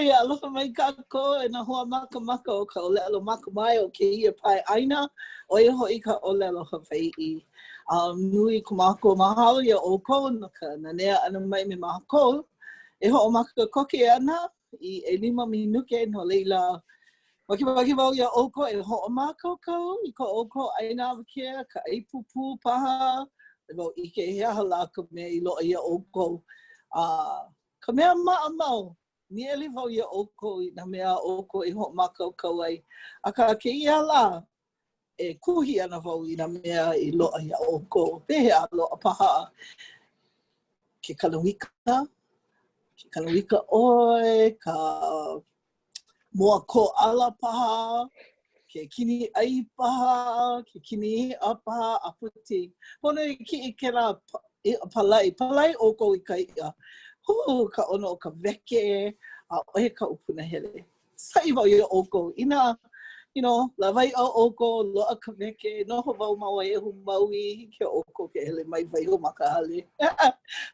ia aloha mai kako e na hoa maka o ka olelo maka mai o ke ia pai aina o ia hoi ka olelo Hawai'i. Nui ka mako mahalo ia o ko na ka na nea ana mai me mako e ho o maka koke ana I e 5 minuke no leila waki wau ia o ko e ho o mako ko I ko o ko aina kia ka e pupu paha e wau ike hea hala ka mea I loa ia o ko. Ka mea maa mau ni ele wau ia oko I na mea oko I ho makau kau ai. A ka ke ia la e kuhi ana wau I na mea I loa ia oko. Pehe a loa paha. Ke kalawika oi, ka mua ko ala paha, ke kini ai paha, ke kini a paha a puti. Pono I ki I ke la palai oko I ka ia. Ka ono o ka weke, a ohe ka upuna hele. Sai wau ia oko. Ina, la vai a oko, loa ka weke, noho wau maua e hu maui, ke oko ke hele mai vai o makahale.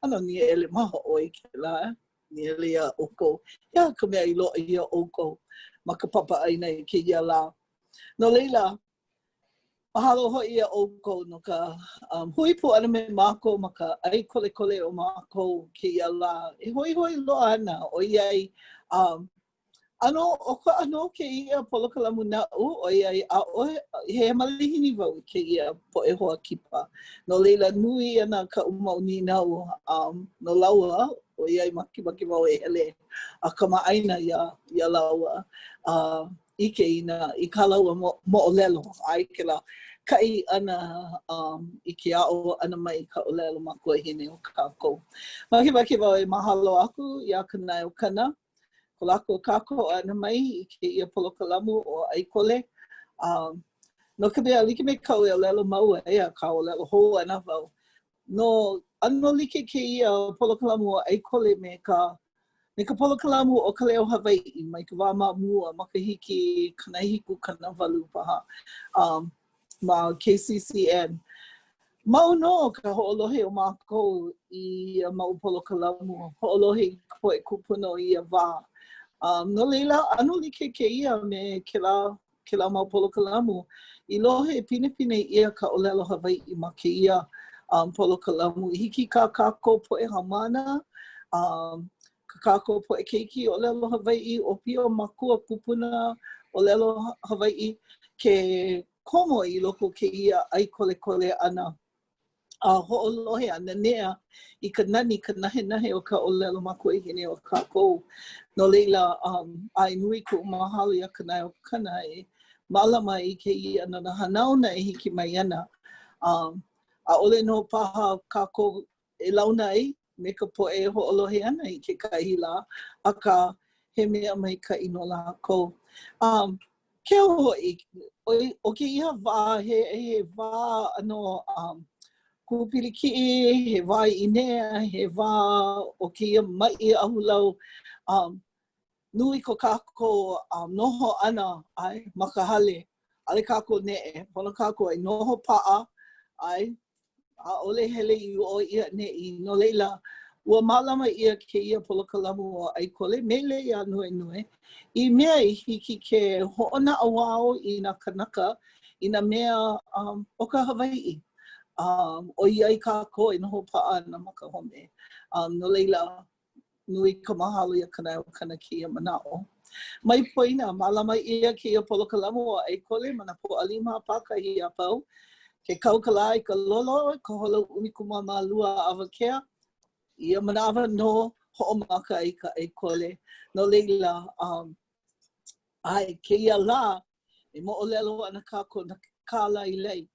Ano ni ele maho oi ke la, ni ele ia oko. Ia ka mea I loa ia oko, maka papa aina I ke ia la. No leila, mahalo hoi ia oko no ka hui pu ana me mako ma ka ai kole o mako ke ia la. E hoi loa ana o iai ano ke ia polokalamu na o iai a oe he malihini wau ke ia po e hoa kipa. No leila nui ana ka umauni nau no laua o iai maki wau e hele a ka maaina ia laua. Ike ina I ka laua mo o lelo ai ke la kai ana I ke ao ana mai ka o lelo ma kua hine o kako. Maki wau e mahalo aku ia kanai o kana. Ko lako kako ana mai I ke ia polokalamu o aikole. No ka mea like me kau e o lelo mau e a ka o lelo ho ana wau. No ano like ke ia polokalamu o aikole me ka polokalamu o ka leo Hawai'i mai ka wā mua makahiki kanahiku kanawalu paha ma KCCN. Mau no ka ho'olohe o mākou I mau polokalamu. Ho'olohe poe kupuno I a wā. No leila anu like ke ia me ke la mau polokalamu. I lohe pine ia ka olelo Hawai'i ma ke ia polokalamu. Hiki ka kako poe hamana. Ka kako poe keiki o lelo Hawai'i o pio makua kupuna o lelo Hawai'i ke komo I loko ke ia ai kole ana. Ho'olohe ana nea I ka nani ka nahe o ka o lelo makua hine o kako. No leila ai nui ku mahalo ia kanai o kanai. Malama I ke ia na hanau na e hiki mai ana. A ole no paha kako e launa ai. Me ka poe ho'olohe ana I ke kahila a ka he mea mai ka ino la ko. Ke hoi, o ke ia wā he wā ano kupiliki'i, he wā inea, he wā o ke ia mai ahulau. Nui ko kako noho ana ai makahale. Ale kako ne'e, pono kako ai noho pa'a ai. A ole hele I o ia ne'i no leila ua malama ia ke ia polokalamu o aikole mele ia nue. I mea I hiki ke ho'ona awao I na kanaka I na mea o ka Hawai'i. O iai kako I noho pa'a na makahome. No leila nui ka mahalo ia kanai o kana ki ia mana'o. Mai poina malama ia ke ia polokalamu o aikole mana po alima pakahi a pau. Ke kaukala I ka lolo, ka holo umikumama lua awakea. Ia manawa no ho'omaka I ka aikole. No leila, ai ke ia la, e mo'olelo ana kako na kala I lei.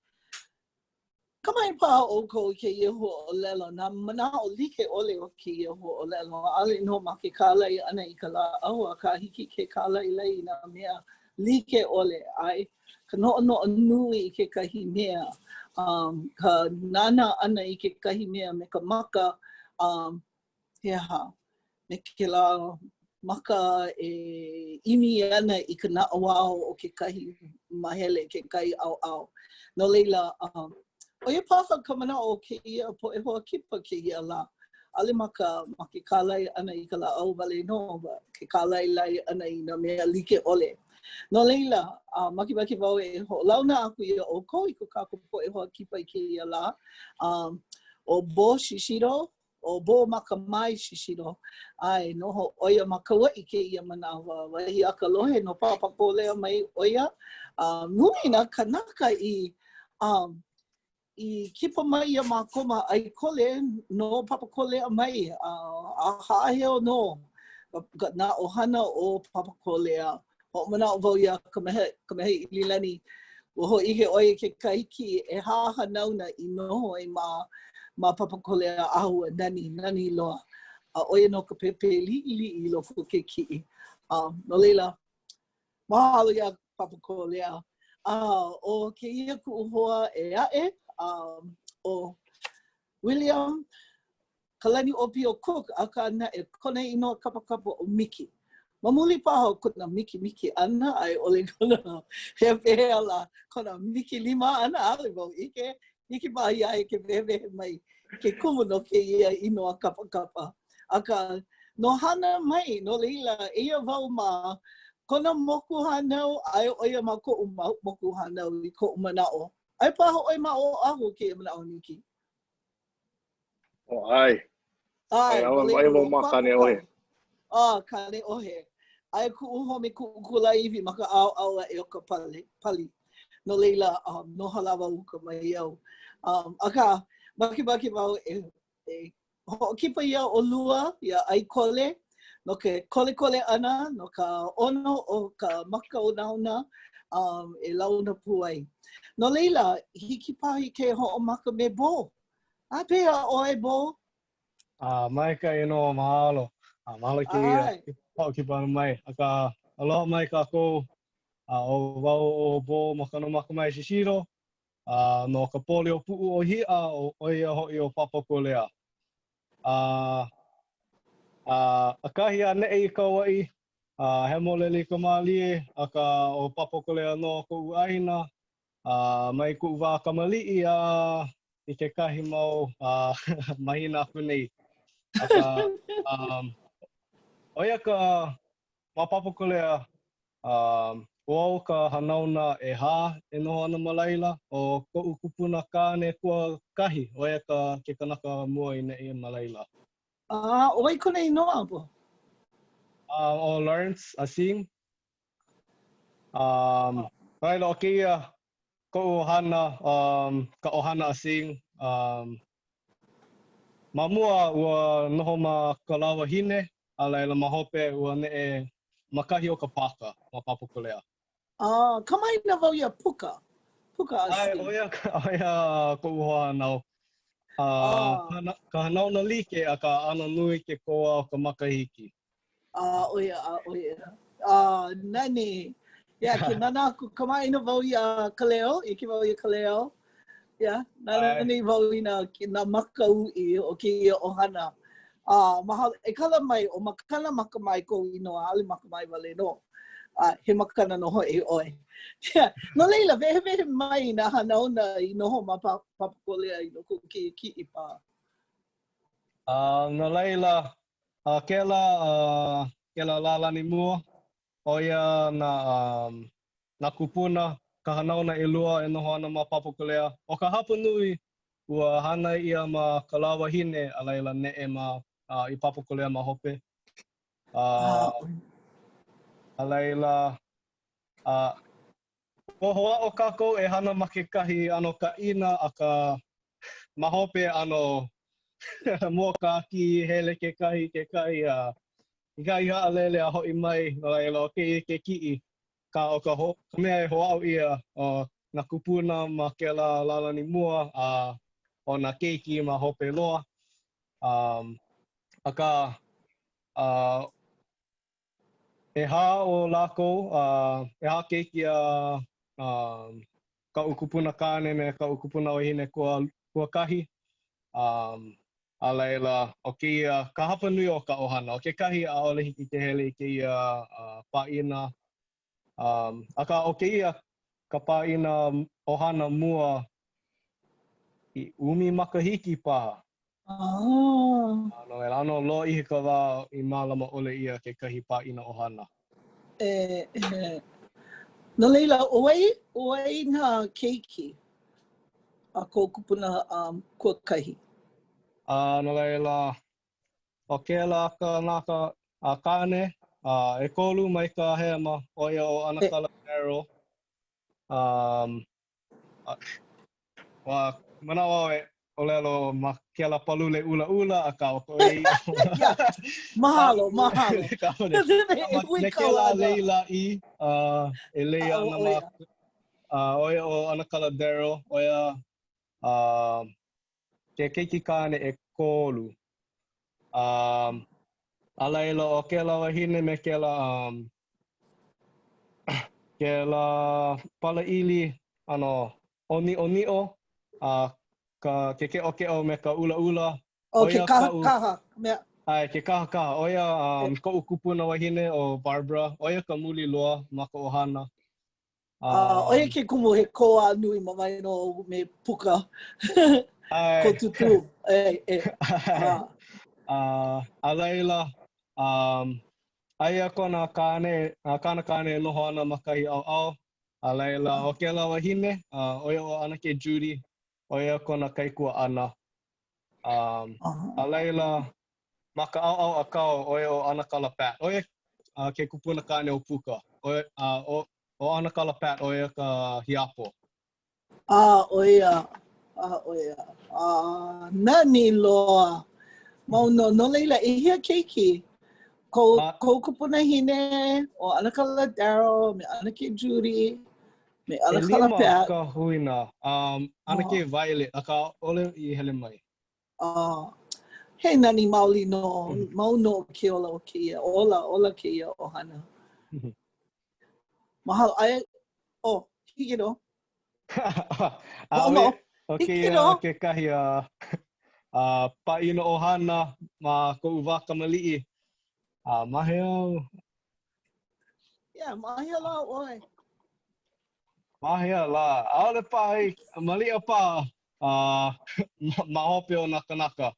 Kamai pa o ko ke ia ho'olelo, na manao like ole o ke ia ho'olelo. Ale no ma ke kala I ana I ka la au a ka hiki ke kala I lei na mea like ole ai. Ka no'o nui I ke kahi mea. Ka nana ana I ke kahi mea me ka maka me ke la maka e imi ana I ka na'awao o ke kahi mahele, ke kahi au. No leila, o ia paha ka mana'o o ke ia po e hoa kipa ke ia la. ale ma ke kālai ana I ka la'au wale no, ke kālai lai ana I nā mea like ole. No leila, maki wau e ho'olauna aku ia o ko I ko kākou po'e hoa kipa I kēia lā. O Bo Shishiro, o Bo Makamai Shishiro, ai noho oia makaua'i kēia manawa. Wahi akalohe no papakōlea mai oia. Nui nā kanaka I kipa mai ia mākoma ai kole no papakolea mai. A ha'aheo no, nā ohana o papakolea. Ho'omana o wau ia ka mehe I Lilani. Woho ike oia ke kaiki e hāhanauna I noho e ma papakolea ahua nani loa. Oia no ka pepe li'i I lofo ke ki'i. No leila, mahalo ia papakolea. O ke ia ku'uhoa e a'e, o William Kalani Opio Cook, aka ana e kone inoa kapakapa o Miki. Mamuli paha o kuna Miki ana, ai ole kona he pehea la, kona Miki lima ana, ale wau ike paha ia e ke pehe mai, ke kumu no ke ia inoa kapakapa. Aka no hana mai, no leila, ia wau ma, kona moku hanau, ai oia ma ko moku hanau I ko manao. Ai paha oi ma o ahu ke manao Miki. Ai. Ai mo makane ohe. Kane ohe. Ai ku'uhome ku'ukula iwi maka au e o ka pali. No leila, no halawa uka mai au. Aka, maki wau ho'okipa ia o lua, ia ai kole, no ke kole ana, no ka ono o ka maka o nauna, e launa puai. No leila, hiki pahi ke ho'omaka me Bo. A pēa oe Bo? Mai ka no mahalo. Mahalo ki ho'okipa ana mai. Aka aloha mai kākou. O wau o Bo maka mai Shishiro. No ka poli o pu'u o hi'a o oia ho'i o papakolea. Akahi a ne'e I kaua'i, he moleli ka mālie, aka o papakolea no ko'u āhina, mai ko'u wā kamali'i I ke kahi mau mahina aku nei. Aka, oia ka ma papakolea, o ka hanauna e hā e noho ana ma laila, o ko'u kupuna kāne kua kahi, oia ke kanaka mua I ne'e ma laila. Oi kone inoa po? O Lawrence Asing. Raila o keia ko'u ohana, ka ohana Asing. Mamua ua noho ma ka lawa hine, a laila mahope ua ne'e makahi o ka paka, ma papakolea. Kamai na wau ia puka Asing. Ai, oia ko'u hoa nau. Ka hanauna like a ka ana nui ke koa o ka makahiki. Oia. Nani. Ia, ke nana aku kamai na wau ia kaleo, I ke wau ia kaleo. Ia, nani wau I na makau I o ke ia ohana. Mahalo, e kala mai, o makana maka mai ko inoa, ale maka mai wale no. He makana noho e oe. Yeah. No leila, vehe mai na hanauna I noho ma papakolea I no ko ke ki'i pa. No leila, kela lalani mua, oia na kupuna, ka hanauna I lua e noho ana ma papakolea. O ka hapa nui, ua hana ia ma ka lawa hine, a laila ne'e ma I papakolea ma hope. A laila, o hoa o kākou e hana ma ke kahi ano ka ina a ka mahope ano mua kāki hele ke kahi I ka iha a lele a hoi mai no laila o ke ki'i ka o ka mea e hoa'o ia o na kupuna ma ke lalani mua o na keiki ma hope loa. Aka e hā o lākou, e hā keiki ka ukupuna kāne me ka ukupuna o hine kua kahi. A laila, o keia, ka hapa nui o ka ohana. O ke kahi a ole hiki ke hele I keia pāina. Aka o keia ka pāina ohana mua I umi makahiki paha. Ano lo I ka wā I mālama ole ia ke kahi pāina ohana. No leila, oi ngā keiki a ko kupuna kua kahi. No leila, o kēla ka naka a kāne, e kolu mai ka heama o ia o Anakala Darrow. Wa manawa e o lelo ma kēla palule ula a ka o koe. Mahalo. Ne kēla leila I, e leia ana ma o ia o Anakala Darrow, o ia ke keiki kāne e kolu. A laila o kēla wahine me kēla palaili ano onio ka ke keʻo me ka ula. O ke kaha. Ai ke kaha. O ia koʻu kupuna wahine o Barbara. O ia ka muli loa ma ka ohana. O ia ke kumu he koa nui mamai no me puka. Ko tutu. A laila, aia kona kāne e noho ana ma kahi au. A laila, o kēla wahine, o ia o ana ke Judy, o ia kona kaikua ana. A laila, ma ka au a kau, o ia o Anakala Pat. O ia ke kupuna kāne o puka. O Anakala Pat, o ia ka hiapo. O ia. Nani loa. Mauno, no leila, e hia keiki. Ko kupuna hine, o Anakala Darrow, me Anake Judy, me Anakala Pat. E lima ka huina, Anake Violet, a ka ole I hele mai. He nani maoli no, mauno ke ola o keia, ola keia ohana. Mahalo, hiki no. Ke kahi paina ohana ma koʻu wā kamaliʻi. Mahe au. Mahe la oi. Mahe la. Aole pahi, malia pa ma hope o nakanaka.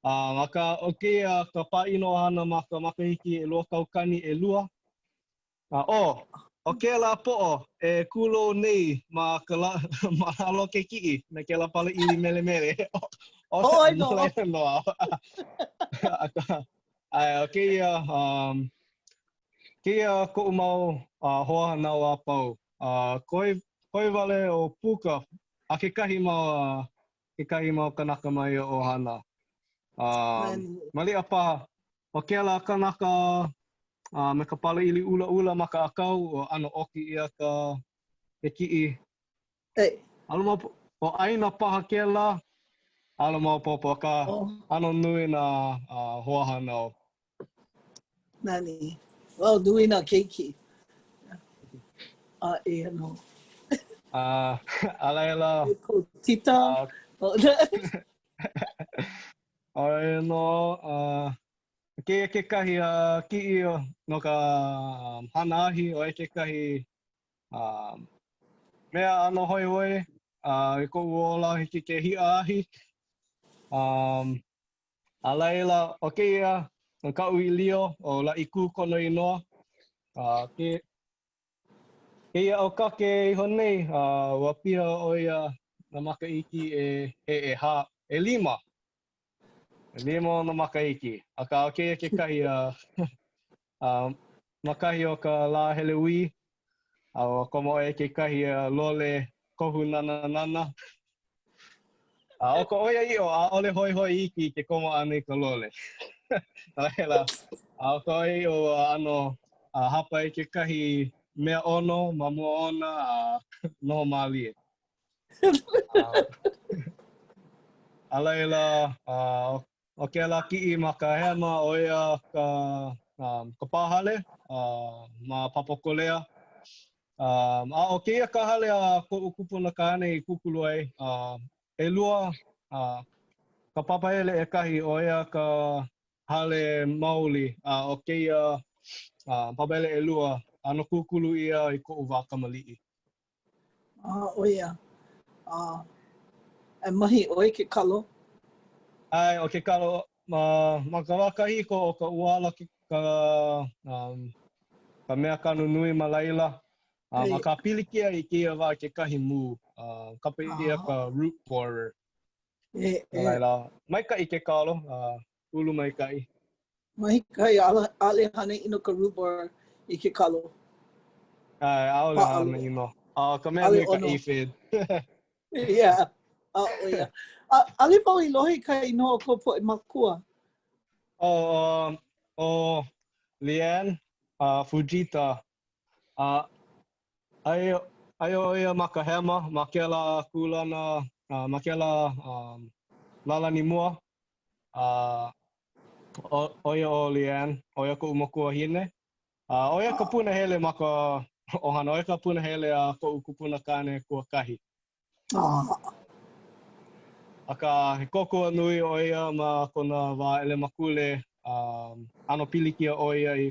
Maka o keia ka paina ohana ma ka makahiki e lua kaukani e lua. O kēla poʻo e kulo nei ma halo ke kiʻi me kēla palaili mele. I know. O keia koʻu mau hoa nau a pau. Koi wale o puka a ke kahi mau kanaka mai o ohana. Malia paha, o kēla kanaka me ka palaili ula ma ka akau o ano oki ia ka ke kiʻi. O aina paha kēla, ala mau popo ka ano nui na hoa hanau. Nani. Well, nui na keiki. E ano. A laila. Ko tita. Oi no, ke kahi kiʻi no ka hana ahi o ke kahi mea ano hoi e koʻu ola hiki ke hiʻa ahi. A laila, o keia, no kaʻu I lio o laʻi kūkono inoa. Keia o kake iho nei, ua piha o ia na makaiki e lima. E lima na makaiki. A ka o keia ke kahi makahi o ka lā Heleui. O komo e ke kahi lole kohu nana. O ka oia I o ʻaʻole hoi iki ke komo ane ka lole. O ka oia I o ano hapa e ke kahi mea ono, mamua ona, noho malie. A laila, o ke ala kiʻi ma ka heama o ia ka pāhale ma Papakolea. O keia ka hale a koʻu kupuna kāne I kukulu ai. E lua, ka papahele e kahi o ia ka hale maoli. O keia papahele e lua, ano kukulu ia I koʻu wā kamaliʻi. O ia. E mahi oi ke kalo? Ai, o ke kalo, ma ka wakahi ko o ka uala ka mea kanu nui ma laila. Ma ka pilikia I kia wā ke kahi mū. Kapa ia ka root pourer. Ma laila, maika I ke kalo, ulu maikai. Maikai, ale hana ino ka root pourer I ke kalo. Ai, aole hana ino. Ka mea nui ka aphid. Yeah. Yeah. Ale pau I lohi ka ino ko po I makua. O Leanne, Fujita, ai o ia makahema, makela kulana, makela lalani mua, o ia o Leanne, o ia ko umakua hine. O ia ka puna hele maka ohana, o ia ka puna hele a ko ukupuna kane kua kahi. Aka he koko nui o ia ma kona wā ele makule, ano pilikia o ia I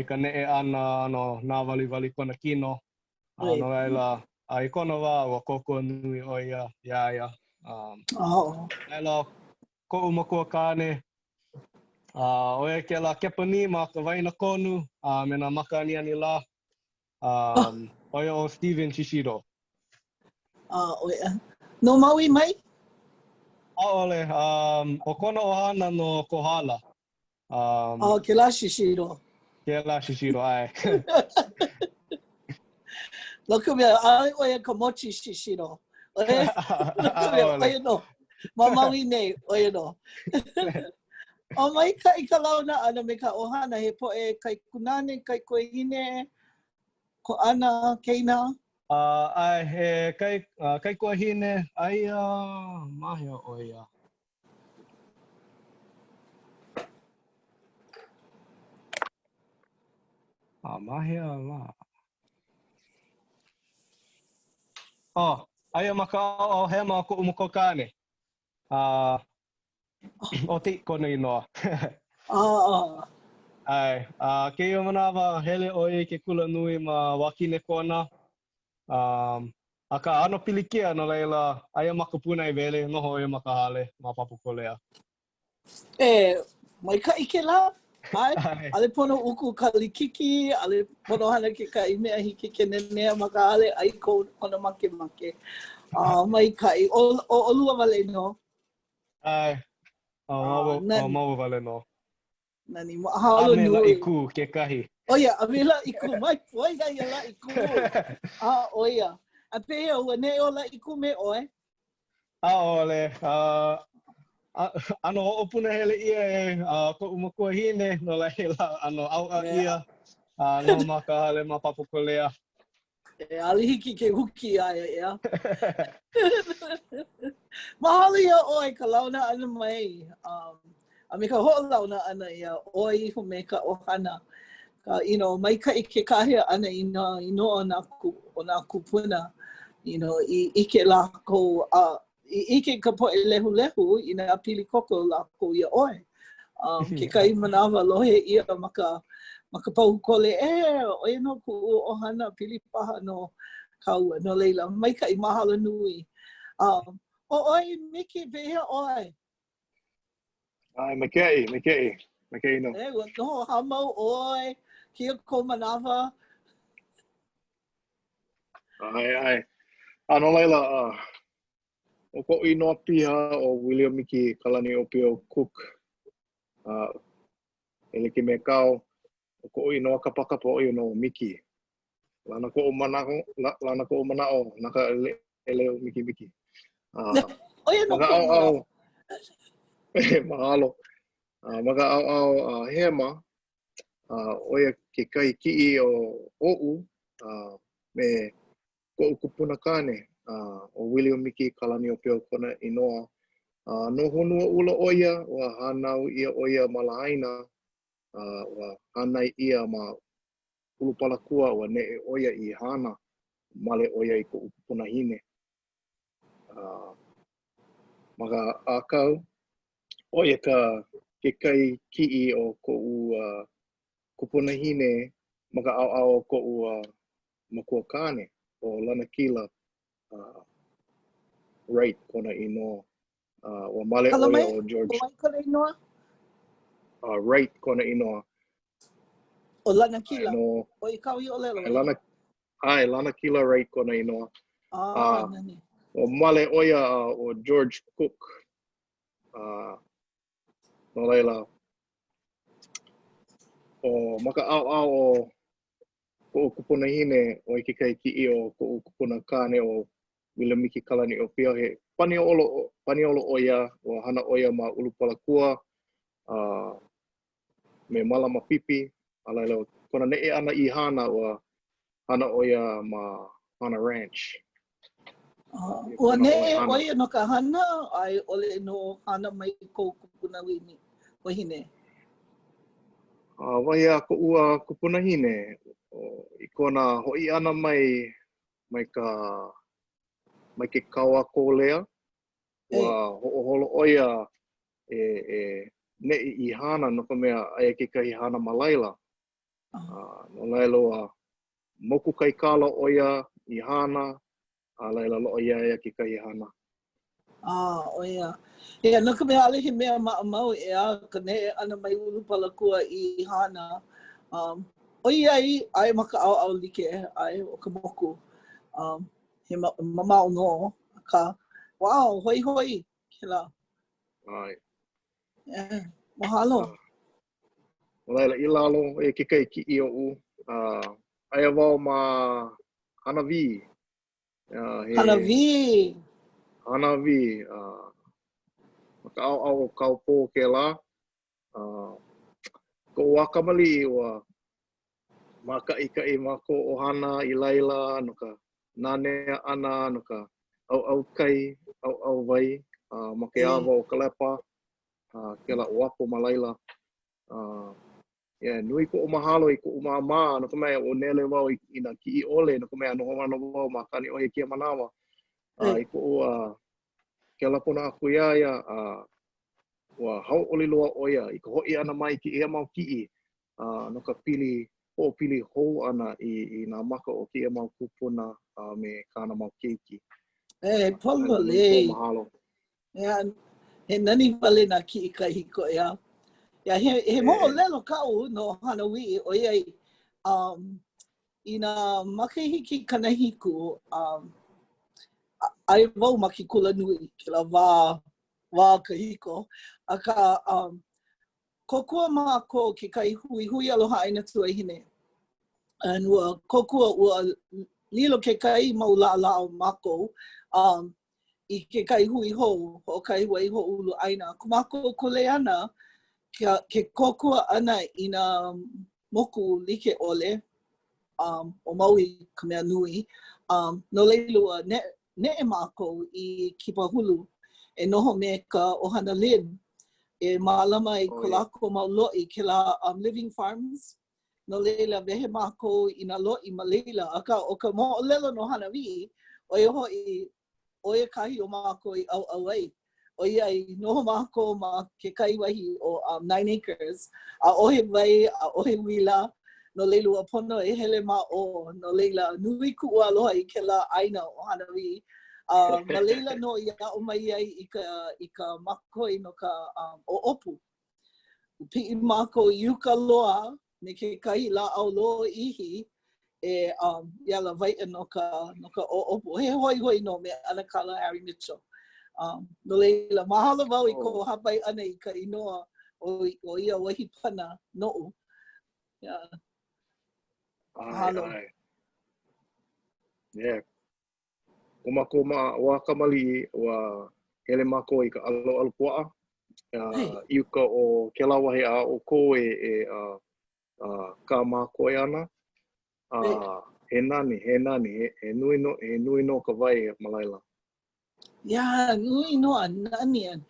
ka ne'e ana ano nā wali kona kino. No laila, I kona wā o koko nui o ia, ia. Laila, ko umakua kane, o ia ke la kepani ma ka waina konu, me nā maka ani la, o ia o Steven Shishiro. No Maui mai? Aole, o kona ohana no Kohala. Ke la Shishiro. Ke la Shishiro, ai. Look mea, ai oia ka mochi Shishiro. Oia no. Ma Maui nei, oia no. O mai ka I ka launa ana me ka ohana he po e kai kunane, kai koehine, ko ana, keina. Ai he kai koehine, ai mahia o ia. Mahia la. Ai maka o hema ko umako kane. O te kona inoa. Ai, ke ia manawa hele o i ke kula nui ma wakine kona. Aka ano pilikia no leila, ai maka puna I vele, noho ia maka hale, ma papukolea. Mai ka ike la? Ai, ale pono uku ka likiki, ale pono hana ke ka I mea hiki ke nenea maka ale, ai ko ona make. Mai ka I, o olua wale no. Ai, maua wale no. Nani, mahalo Me la nui. iku ke kahi. Oia, a me la iku, mai poiga ia la iku. Oia. A pea ua ne o la iku me oe? Ole, ano opuna hele ia e ko umakua hine, no leila, ano au ia, no maka hale ma papukolea. Ali hiki ke huki aia, ia. Mahalo ia oe ka launa ana mai. A me ka ho launa ana ia, oe iho me ka ohana. Mai ka I ke kahea ana I nā kupuna. I ike lako, I ike ka po e lehu I nā pili koko lako ia oe. Ke kai manawa lohe ia maka pauhukole, oe no ku ohana pili paha no kaua, no leila, mai ka I mahalo nui. O oe Miki pehea oe? Ai, me kei no. No, hamau oe, kia ko manawa. Ai. Ano laila, o ko inoa piha o William Miki Kalani Opio Cook. Ele ke me kau, o ko inoa kapakapa o ino Miki. Lana ko o manao, naka ele o Miki. Oia no Maka ko au, mahalo. Maka au hema, oia ke kai ki'i o o'u, me ko ukupuna kane, o William Miki Kalani Opio kona inoa. No honua ula oia, wa hanau ia oia ma lahaina, wa hanai ia ma ulupalakua, wa ne oia I hana, male oia I ko upuna hine. Maka akau, oia ke kai ki'i o ko kupuna hine, maka au ko makua kane, o lana kila, right kona inoa. Ua male oia o George. Mai kona inoa? Right kona inoa. O lana kila. No, O I kawi o lelo. lana kila right kona inoa. Nani. O male oia o George Cook. No leila. O maka au o kupuna hine o i ke kai ki'i o ko kupuna kane o Wilamiki Kalani o pia he paniolo oia o hana oia ma Ulupalakua me malama pipi alaila kona ne'e ana I hana o hana oia ma Hana Ranch. Ua ne oia no ka hana ai ole no hana mai ko kupuna wini o hine. Wahi a ko ua kupuna hine I kona hoi ana mai ke kaua ko lea ua ho'oholo oia e ne'i I hana no ka mea aia ke kai hana malaila. No laila ua moku kai kala oia I hana a laila lo'o ia ke kai hana. Oia. Ia, no ka mea ale he mea mau ka ne'e ana mai Ulupalakua I hana. Oi ai maka au like ai o ka moku. He mamau no ka wow hoi kila. Ai. Mahalo. Laila I lalo e ke kai ki I o aia wau ma Hanavi. Hanavi. Hanavi. Maka au kaupo ke la. Ko wakamali ua maka ika I mako ohana I laila no ka nane ana no ka au kai au vai ma ke awa o Kalepa ke la wapo ma laila nui ko mahalo I ko mama no ka mea o nele wau I na ki I ole no ka mea no homana wau ma kani o he kia manawa I ko ke la pona aku ia ua hau oli loa oia I ka hoi ana mai ki ea mau ki no ka pili hou ana I nā maka o kia mau kupuna me kāna mau keiki. Polo Nui le. ko mahalo. He nani wale na ki I ka hiko ia. Ia he mo lelo kau no Hanawi o iai I nā makahiki kanahiku ai wau maki kula nui ke la wā kahiko. Aka kokua mako ke kai hui aloha aina tua hine. Anua kokua ua lilo ke kai maulala o mako I ke kai hui hou o kai wai ho ulu aina. Kumako kule ana ke kokua ana I nā moku like ole o maui ka mea nui. No leilua ne'e mako I Kipahulu e noho me ka ohana lin. E mālama I ko lako mau lo'i ke la Living Farms. No leila wehe mako I nā lo'i ma leila. Aka o ka mo'olelo no Hanawi, o ia hoi o ia kahi o mako I au ai. O ia I noho mako ma ke kaiwahi o 9 acres. A ohe wai, a ohe wila. No leila ua pono e hele ma o. No leila nui ku'ua aloha I ke la aina o Hanawi. Ma leila no ia o mai ai I ka makoi no ka o opu. Pi'i mako I uka loa me ke kai la au loa ihi e yala vai no ka o opu. He hoi no me Anakala Harry Mitchell. No leila mahalo wau I ko hapai ana I ka inoa o ia wahi pana no'u. Mahalo. Yeah. Ko wa kamali wa hele mako I ka alo pua'a. Iuka o ke lawahi a o ko ka mako ana. He nani, he nui no ka vai malaila. Nui no a nani an.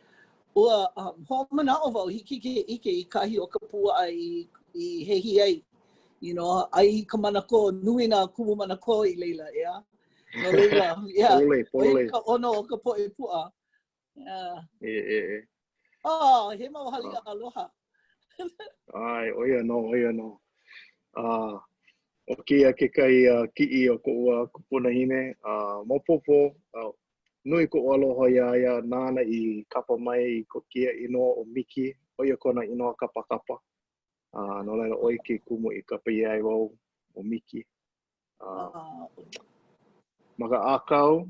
Ua ho mana o wau hiki ke ike I kahi o ka pua I hehi ai. You know, ai ka manako, nui na kumu manako I leila, No leila, Oi ka ono o ka poe pua. He mau hali aloha. Ai, oia no. O kia ke kai ki'i o ko ua kupuna hine. Mopopo, nui ko aloha ia nana I kapa mai I ko kia inoa o Miki, o ia kona inoa kapa kapa. No laila oi ke kumu I kapa ia I wau o Miki. Maka akau,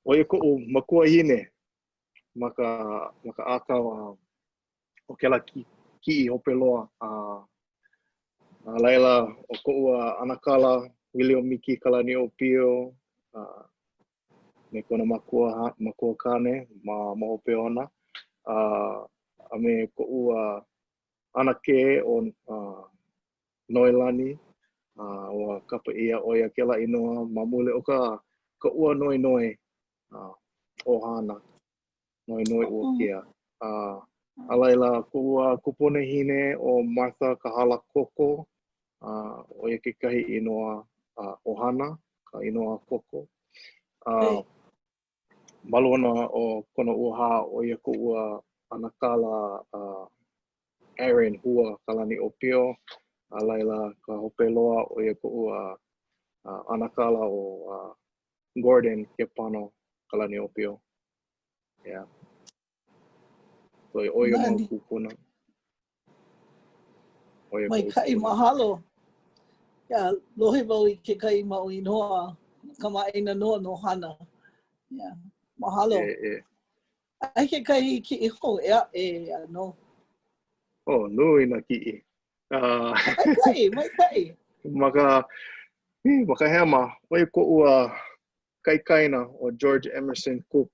o ia ko o makua hine, maka akau o ke la ki I hope loa. Laila o ko anakala, Willie o Miki kalani o Pio, me kona makua kane ma hope ona. A me ko anake o Noelani, o kapa ia o ia kela inoa mamule o ka ua noi o hana, noi ua kia. A laila ko ua kupune hine o Martha Kahala Koko, o ia kekahi inoa o hana, ka inoa koko. Malona o kona ua ha o ia ko ua anakala Aaron hua kalani o Pio, a laila ka hope loa o ia ko ua anakala o Gordon ke pano kalani o Pio. Yeah. So o ia mau kupuna. Mai kai mahalo. Ya, lohe wau I ke kai mau inoa, kamaina noa no hana. Yeah. Mahalo. Ai ke kai ki I ho e ano. Oh, nui na ki Mai kai. Maka hema, oi ko ua kaikaina o George Emerson Cook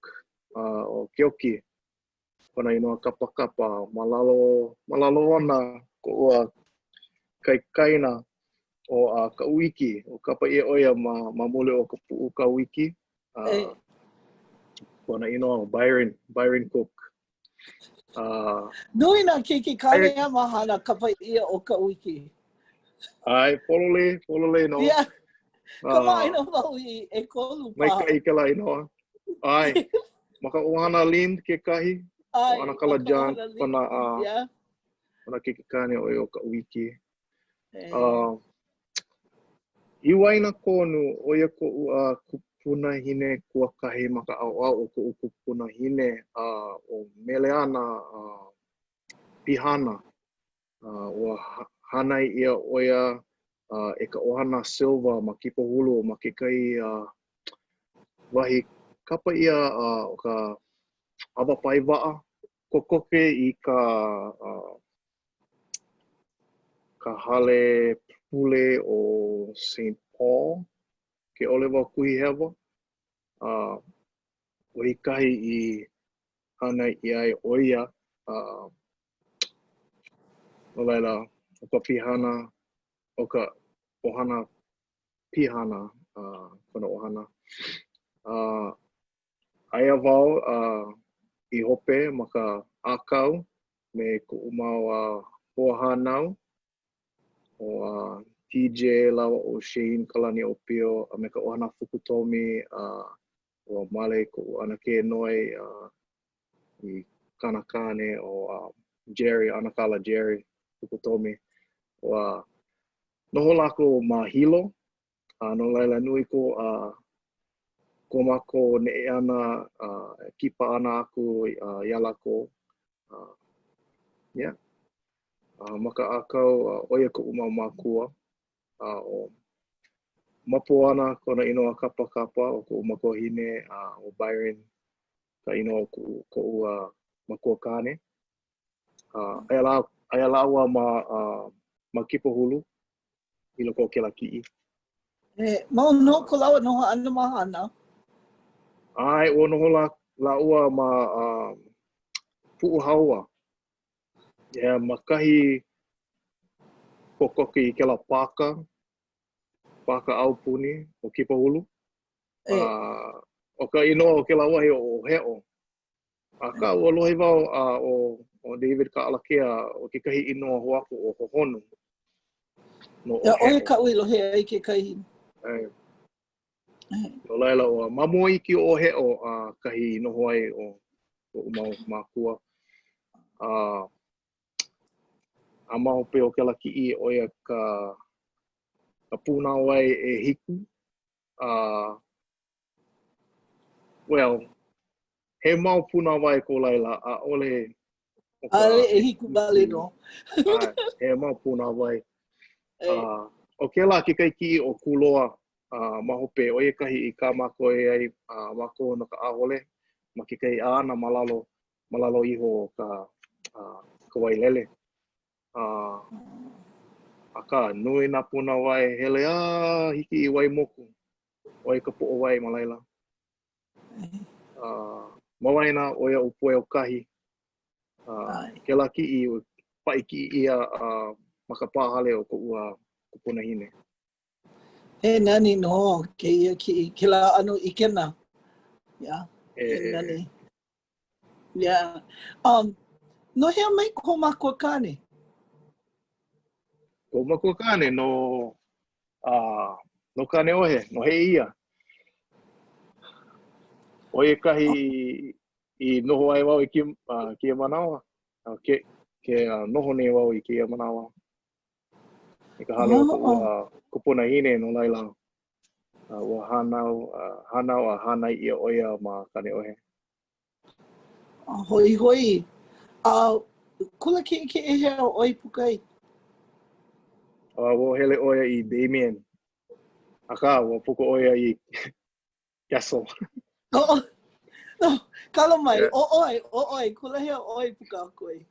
o Keoki. Kona inoa kapa kapa, malalo ona ko ua kaikaina o ka wiki, o kapa ia oia ma mule o ka puu ka wiki. Kona inoa Byron Cook. Nui na ki kane a mahana kapa ia o ka wiki. Ai, polole no. Yeah. Kamaina wau I e kolu Mai ka ikela inoa. Ai, maka ohana Lynn ke kahi. O anakala John, kona ke kane o ka wiki. Iwaina konu o ia ko kupuna hine kua kahi maka au o ko kupuna hine o Meleana Pihana. O hanai ia oia e ka ohana Silva ma kipa hulu ma ke kai wahi kapa ia o ka awapaiwaa kokoke I ka hale pule o St. Paul ke ole wau kuhi hewa. O hikahi I hanai ia oia o laila o ka pihana o ka ohana pihana kona ohana. Aia wau I hope ma ka akau me ko mau hoa hanau o TJ lawa o Shane kalani o Pio a me ka ohana Fukutomi o male ko anake noi I kanakane o Jerry, anakala Jerry Fukutomi. O noho lako ma hilo, no laila nui ko mako ne ana kipa ana aku ia lako. Yeah. Maka akau oia ko uma makua o mapo ana kona inoa kapa kapa o ko mako hine o Byron ka inoa ko makua kane. Aia lawa ma kipa hulu I loko ke la ki'i. Mau no ko lawa no ana mahana. Ai o noho laua ma pu'u haua. Yeah, makahi kokoki I kela paka au puni o kipa hulu. O ka inoa o kela wahi o he'o. Ka ua lohi wau o David Ka'alakea o ke kahi inoa hoaku o hohonu. No o he'o. Oia ka ui lohe ai ke kahi. No laila o mamo iki o he'o kahi noho ai o umau makua. A maho pe o ke la ki'i o ia ka pūnau ai e hiku well, he mau puna wai ko laila a ole o ka Ale e hiku wale no. he mau puna wai o ke la ki kai ki o kuloa ma hope o e kahi I ka mako e ai mako no ka ahole ma ki kai ana malalo iho ka wai lele aka nui na puna wai hele hiki I wai moku o e ka po o wai malaila mawaina o ia upue o kahi ke la ki I pai ki ia maka pahale o ko ua kupuna hine He nani no ke ia ki la anu ikena. Yeah. He nani. Yeah. No hea mai ko mako kane. ko mako kane no no kane ohe no he ia o e kahi I noho ai wau I ki manawa ke noho ne wau I ki manawa e ka hale o ko ua kupuna hine no laila ua hanau a hanai ia oia ma kane ohe Hoi hoi. Kula ke e hea oi pukai. wo hele oia I Damien aka wo puko oia I Castle Oh, no. Kala mai. Oi. Kula hea oi puka koe.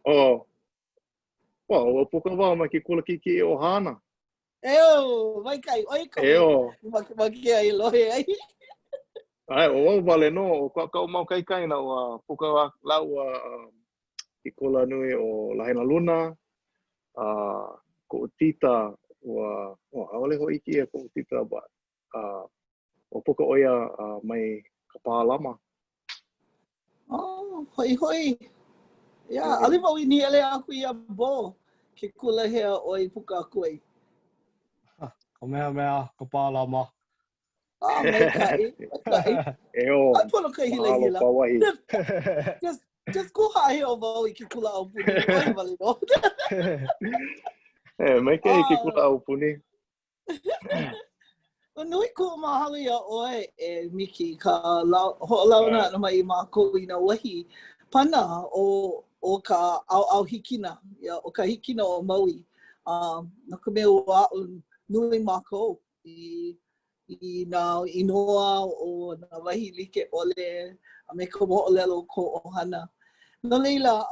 Wo puka wau ma ki kula ki o hana Eo, vai kai. Oi ka. Maki ai lohe ai. ai o wau vale no o ka mau kai na o puka wa lau ki kula nui o Lahaina Luna ko tita o awale ho iki ko tita ba o puka oia mai ka pālama Hoi hoi. Yeah, aliva ui ni ele aku ia bo. Ke kula hea oi puka koe. Ko mea ka pālama. Mai kai. Ai pono ka hila mahalo hila. pawahi Just ko hae o wau I ke kula au puni. Oi wale no. mai ke ki kula au puni Nui ko mahalo ia oe Miki ka ho'olauna na mai I mākou I nā wahi pana o ka au hikina. O ka hikina o Maui. No ka mea wa'u nui mākou I nā inoa o nā wahi like ole a me ka mo'olelo ko ohana. No leila,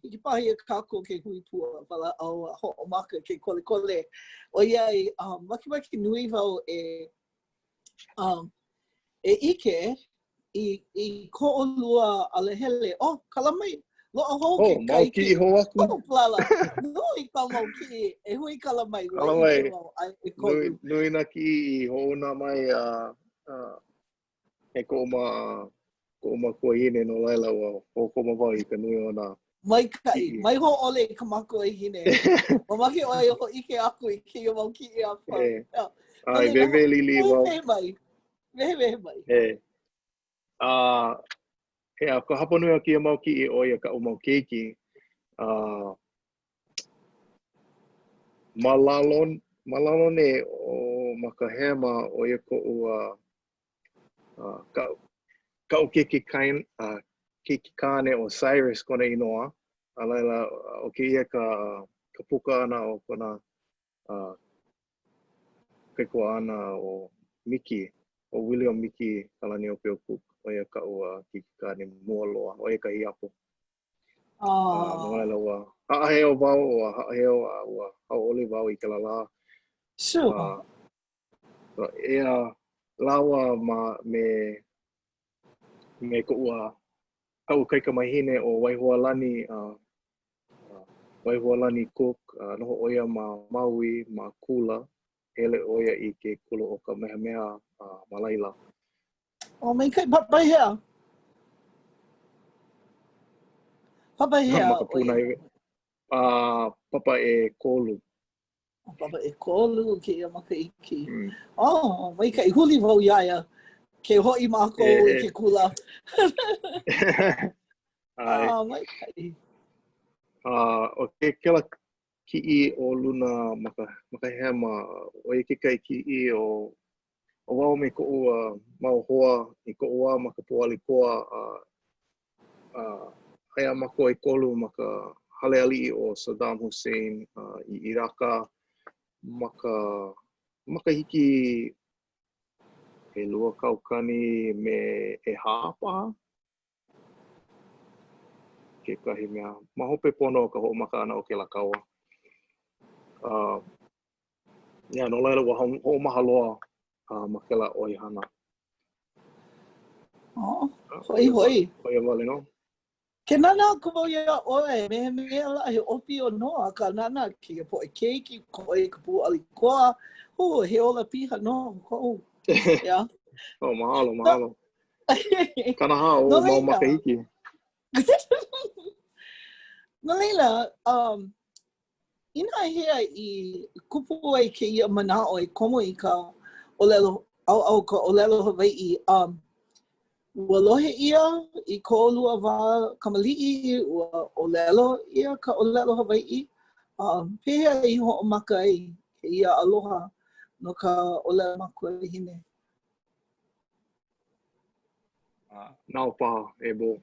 hiki pahi kako ke hui pua wala au ho'omaka ke kole. O iai, maki nui wau e ike I ko o lua alehele. Kalamai, loa ho ke mau kai ki ho aku plala. Nui ka mau ki e hui kalamai. kalamai E kolu. nui na ki I ho'ona mai e ko ma kuahine no laila o ko ma wau I ka nui ona Mai kai, mai ho ole ka mako I hine. Mamaki o e ho ike aku I ke mau ki I a whau. ai bebe lili wau Vehe mai. ka hapa nui a ki mau ki I oia ka o mau keiki malalo ne o makahema o ia ko ka o keiki kane o Cyrus kona inoa alaila o ke ia ka puka ana o kona keikoa ana o Miki o William Miki kalani o Peokuk o ia ka o keiki kane mualoa o ia ka hiapo malaila ua haaheo wau o haaheo ua hauoli wau I ke lala Sure. Ea lawa me ko ua au kaika mahine o Waihualani Cook noho oia ma Maui ma Kula hele oia I ke kula o ka mehamea ma laila. Mai kai papai hea. Papai hea. Ma ka puna papa e kolu. Papa e kolu ke ia maka iki. Mai kai huli vau iaia. Ke hoi mākou I ke kula. Mai kai. O ke kela ki I o luna maka hema o ke kai ki I o o wau me ko'u mau hoa I ko'u wā ma ka puali koa aia mako I kolu ma ka hale ali'i o Saddam Hussein I Iraka ma ka hiki e lua kaukani me e hāpaha kekahi mea ma hope pono ka ho'omaka ana o ke lakaua no laila ua ho'omaha loa ma kela ʻoihana. Hoi hoi. Hoi wale no. Ke nana ka mau ia ʻoe, mea la he opi o noa ka nana ki a poʻe keiki, ko e ka puʻali koa, he ola piha no, koʻu. Yeah. Mahalo. Kanaha o mau makahiki. No leila, ina hea I kupu ai ke ia manao I komo I ka olelo, au ka olelo Hawaii. Ua lohe ia I ko lua wā kamali'i, ua olelo ia ka olelo Hawaii. Pehea I ho'omaka ai ke ia aloha no ka olelo makuahine. Nao paha e bo.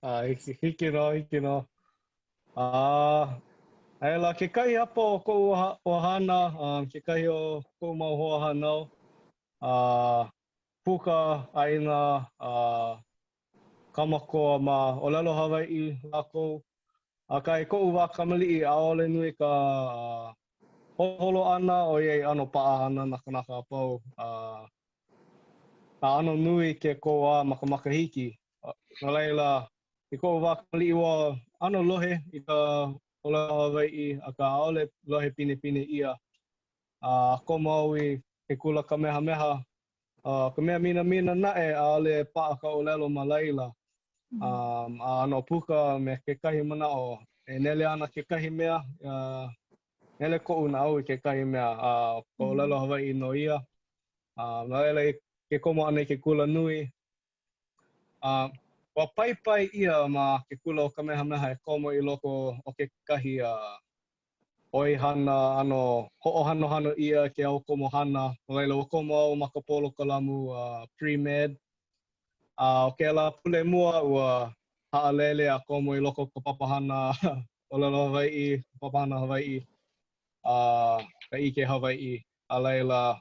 Hiki no. Aila, ke kai apo o kou ohana, ke kai o kou mau hoa hanau. Puka, aina, kamakoa ma olelo Hawaii lako. Kai kou wā kamali'i ʻaʻole nui ka holo ana o iei ano pa'a ana naka apau. Ano nui ke koa ma ka makahiki. No laila, I kou wā kamali'i wā ano lohe I ka olelo Hawaii a ka ʻaʻole lohe pine ia. Ko maui ke kula kamehameha. Ka mea mina naʻe ʻaʻole pa'a ka olelo ma laila. Ano puka me kekahi manaʻo e nele ana kekahi mea, nele koʻu na au I kekahi mea ka olelo Hawaii no ia. Ma laila ke komo ana I ke kula nui. Wa pai ia ma ke kula o Kamehameha e komo I loko o kekahi ʻoihana ano hoʻohanohano ia ke au komo hana. Ma laila wa komo au ma ka polo kalamu pre-med. O ke la pule mua ua ha'alele a komo I loko ka papahana olelo Hawaii, papahana Hawaii, ka ʻike Hawaii. A laila,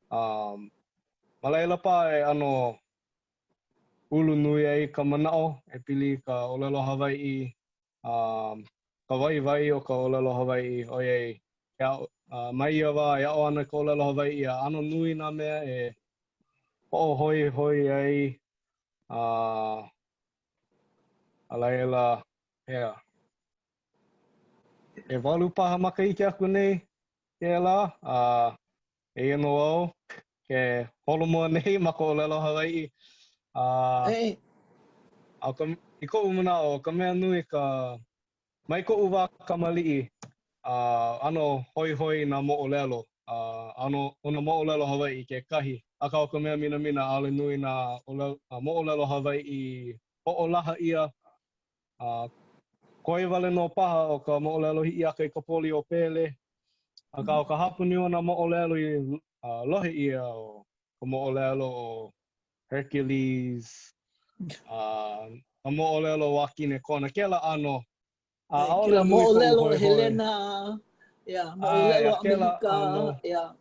ma laila pa e ano ulu nui ai ka manaʻo e pili ka olelo Hawaii, ka waiwai o ka olelo Hawaii o iei mai ia wā e a'o ana ka olelo Hawaii a ano nui nā mea e hoʻohoi ai. A laila, e walu paha makahiki aku nei ke la, e ino au ke holomua nei ma ka olelo Hawaii. I ko'u manaʻo, ka mea nui ka mai ko'u wā kamali'i, ano hoi nā mo'olelo, ona mo'olelo Hawaii kekahi. Aka o ka mea mina ʻaʻole nui nā mo'olelo Hawaii ho'olaha ia. Koi wale no paha o ka mo'olelo hi'i aka I ka poli o pele. Aka o ka hapuni o nā mo'olelo I lohe ia o ka mo'olelo o Hercules, ka mo'olelo Wakine Kona, kela ano. Kela mo'olelo Helena, mo'olelo Amerika,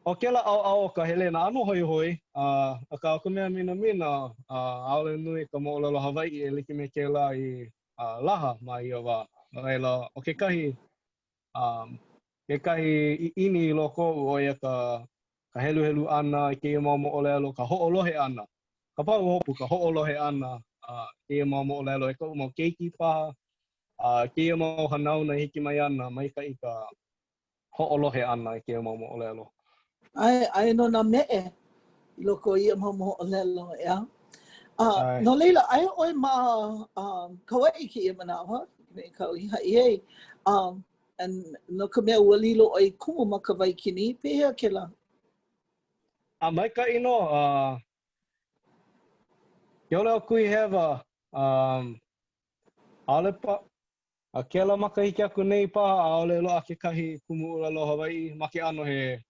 O kela au ka Helena, ano hoi. Aka o ka mea mina, ʻaʻole nui ka mo'olelo Hawaii e like me kela I laha ma ia wā. Laila, o kekahi ʻiʻini I loko o ia ka helu ana I keia mau mo'olelo, ka ho'olohe ana. Ka pau hopu ka ho'olohe ana keia mau mo'olelo e koʻu mau keiki paha, keia mau hanauna hiki mai ana maikaʻi ka ho'olohe ana I keia mau mo'olelo. Ai no nā me'e I loko I ia mau mo'olelo, No leila, aia ʻoe ma Kauai ke ia manawa, me kau I haʻi ai. No ka mea ua lilo ʻoe kumu ma ka waikini, pehea kela? Maikaʻi no, ke ole au kui hewa, ʻaʻole pa, kela makahiki aku nei paha, ʻaʻole loaʻa kekahi kumu ʻulelo Hawaii, ma ke ano he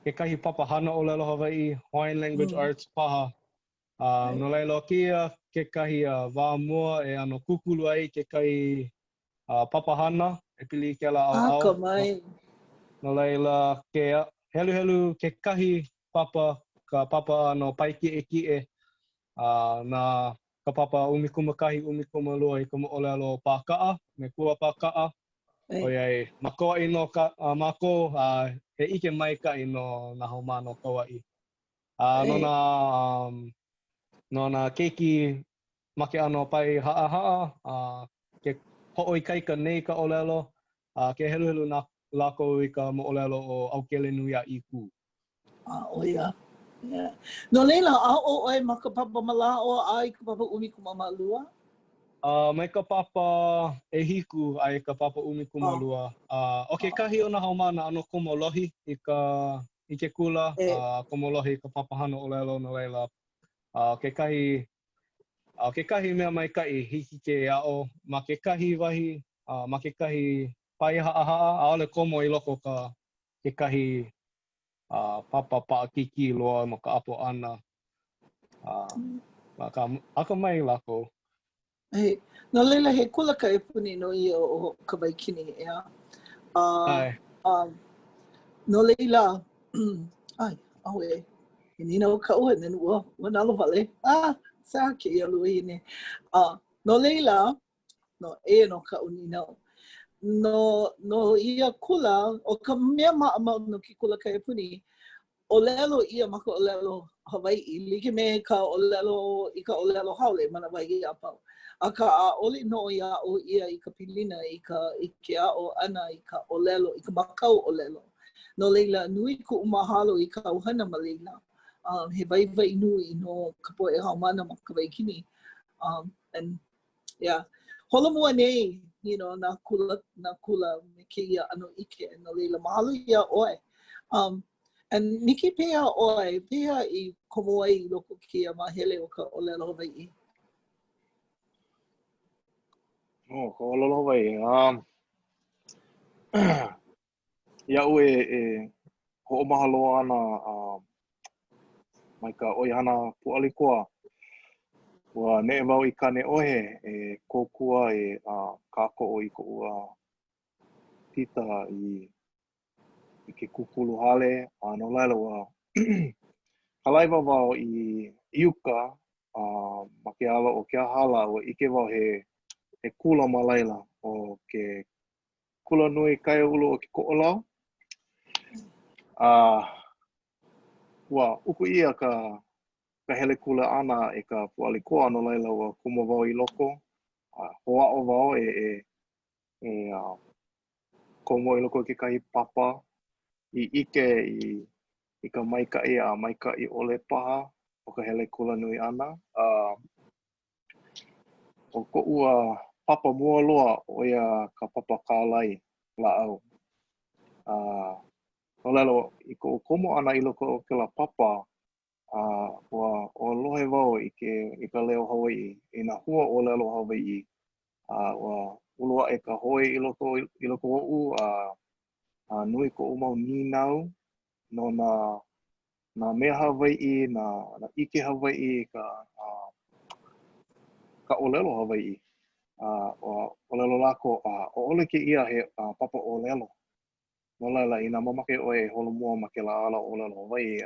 kekahi papahana o lelo Hawaii, Hawaiian Language Arts paha. No leilo kia kekahi wā mua e ano kukulu ai kekahi papahana e pili ke la ka au. mai. No leila ke helu helu kekahi papa ka papa no paiki e ki e na ka papa umikumakahi umikumulua i ka mo'olelo paka'a me kua paka'a. O iai makoa i no ka mako he ike mai ka i no na homa no kawa'i. No na keiki make ano pai ha'a ke ho'oi kaika nei ka olelo ke helu helu na lako i ka mo'olelo o Aukele Nui a Iku. O ia. No leila, o oi ma ka papa mala o ai ka papa umikumamalua? Mai ka papa e hiku ai ka papa umikumalua. O ke kahi o na haumana ano komolohi i ke kula, komolohi ka papahana olelo no leila. Ke kahi mea mai kai hiki ke ao ma ke kahi wahi, ma ke kahi pai ha'a aole komo i loko ke kahi papa paakiki loa ma ka apo ana. Aka mai lako. No leila he kula ka e puni no i o ka waikini ea. No leila, ai, au e, he nina o ka ua, nenu ua nalo vale. Sa ke ia lua i ne. No leila, no e no ka unina. No ia kula, o ka mea maa no ki kula ka e puni, o lelo ia maka o lelo Hawaii, like me ka o lelo, i ka o lelo haole, mana wai i apau. A ka a oli no ia o ia i ka pilina, i ke a o ana, i ka o lelo, i ka makau o lelo. No leila, nui ku umahalo i ka auhana ma leila. He vai nui no ka po e haumana ma ka waikini. And yeah, holo mua nei, you know, na kula me ke ia ano ike, no leila, mahalo ia oe. And niki pea oe, pea i komo ai loko kia mahele o ka olelo Hawaii. Ka olelo Hawaii. Ia'u e ho'omahaloa ana mai ka oihana pu'alikoa. Ua ne'e wau i kane ohe e kōkua e kāko'o i ko'ua pita i ke kukulu hale. No laila ua kalaiwa wau i Iuka ma ke ala o ke ahala ua ike wau he kula ma laila o ke kula nui kaiaulu o ke ko'olau. Ua uku ia ka hele kula ana e ka pu'alikoa no laila ua kuma wau i loko. Hoa'o wau komo i loko ke kahi papa i ike i ka maika'i ole paha o ka hele kula nui ana. O ko'ua papa mua loa o ia ka papa kālai la'au. No laila i ko komo ana i loko o kela papa ua o lohe wau i ka leo Hawaii i nā hua o lelo Hawaii. Ua ulua e ka hoi i loko o'u nui ko mau ninau no na mea Hawaii, na ike Hawaii, ka olelo Hawaii. Olelo lako o ole ke ia he papa olelo. No laila i nā mamake oe holomua ma ke la ala olelo Hawaii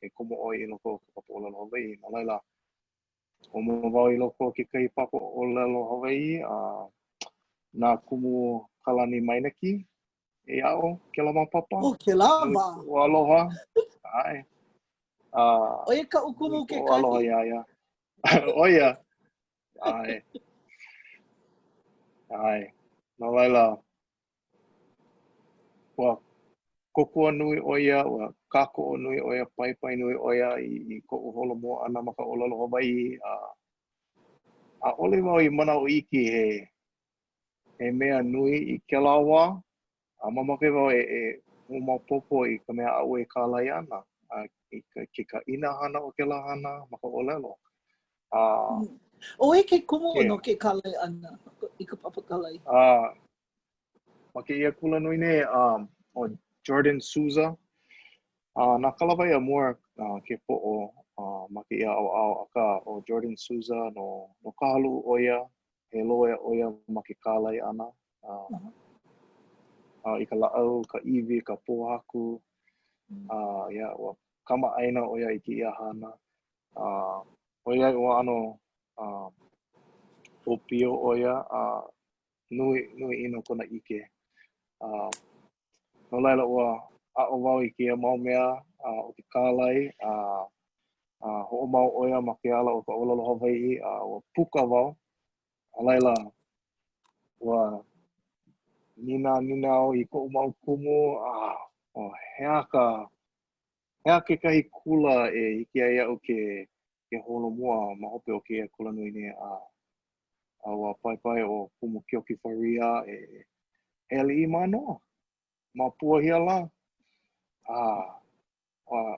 e komo oe i loko ka papa olelo Hawaii. No laila o mo wau i loko ke kai papa olelo Hawaii nā kumu kalani maineki e a'o ke la mapapa. Ke lava. O aloha. Ai. Oia ka ukumu ke o aloha ia. Oia. Ai. No laila. Ua kokua nui oia, ua kāko'o nui oia, paipai nui oia i ko'u holomua ana ma ka olelo Hawaii. Ole wau i mana o iki he mea nui i kēlā wā. Mamake wau e maopopo i ka mea a'u e kālai ana. Ke ka ina hana o kēlā hana ma ka olelo. O e ke kumu no ke kālai ana i ka papa kālai? Ma ke ia kula nui ne o Jordan Souza. Nā kalawai a mua ke po'o ma ke ia au aka o Jordan Souza no kahalu oia, he loa oia ma ke kālai ana. I ka la'au, ka iwi, ka pōhaku, ua kamaʻaina oia i ke ia hana. Oia ua ano opio oia, nui ino kona ike. No laila ua a'o wau i ke mau mea o ke kālai, ho'omau oia ma ke ala o ka ʻōlelo Hawaiʻi, ua puka wau. A laila ua nina au i ko'u mau kumu, hea kekahi kula e hiki ai a'u ke holomua ma hope o kēia kulanui nei a ua pai o kumu Keoki Wharia e ali'i manoa ma Puahia la.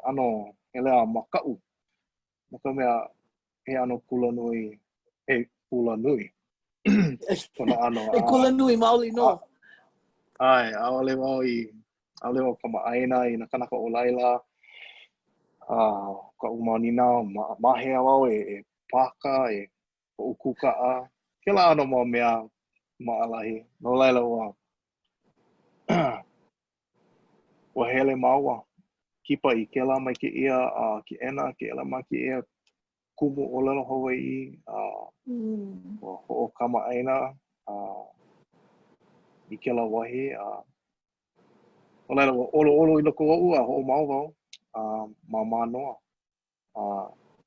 Ano hele a maka'u no ka mea he ano kulanui kona ano E kula nui maoli no. a'ole wau kamaʻaina i na kanaka o laila. Ka umanina mahea wau e paka e o kuka'a kela ano mau mea ma'alahi no laila ua hele maua kipa i kela mai ke ia ke ena ke ela mai ke ia kumu ʻōlelo Hawaiʻi ua hoʻokamaʻaina i kela wahi no laila ua ʻoloʻolo i loko oʻu a hoʻomau wau ma manoa.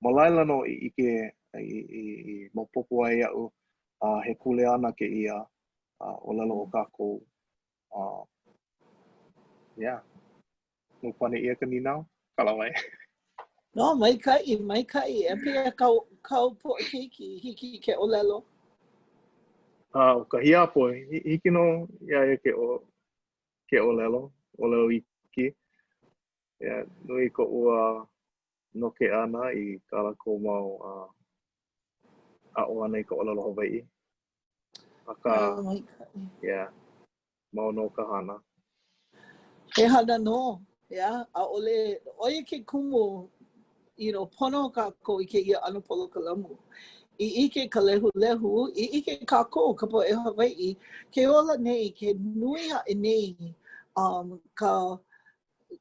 Ma laila no i ʻike i maopopo ai aʻu he kuleana ke ia ʻōlelo o kākou. No pane ia ka ninau kalawai. No, maikaʻi. E pia kau poʻakeiki hiki ke ʻōlelo. O ka hiapo hiki no ia ke ʻōlelo iki. Nui koʻu no ke ana i ka lako mau a'o ana i ka ʻōlelo Hawaiʻi. Aka, mau no ka hana. He hana no, ʻaʻole, ʻoia ke kumu, pono kākou i ke ia ʻano polokalamu. I ike ka lehulehu, i ike kākou ka poʻe Hawaiʻi, ke ola nei, ke nui haʻe nei ka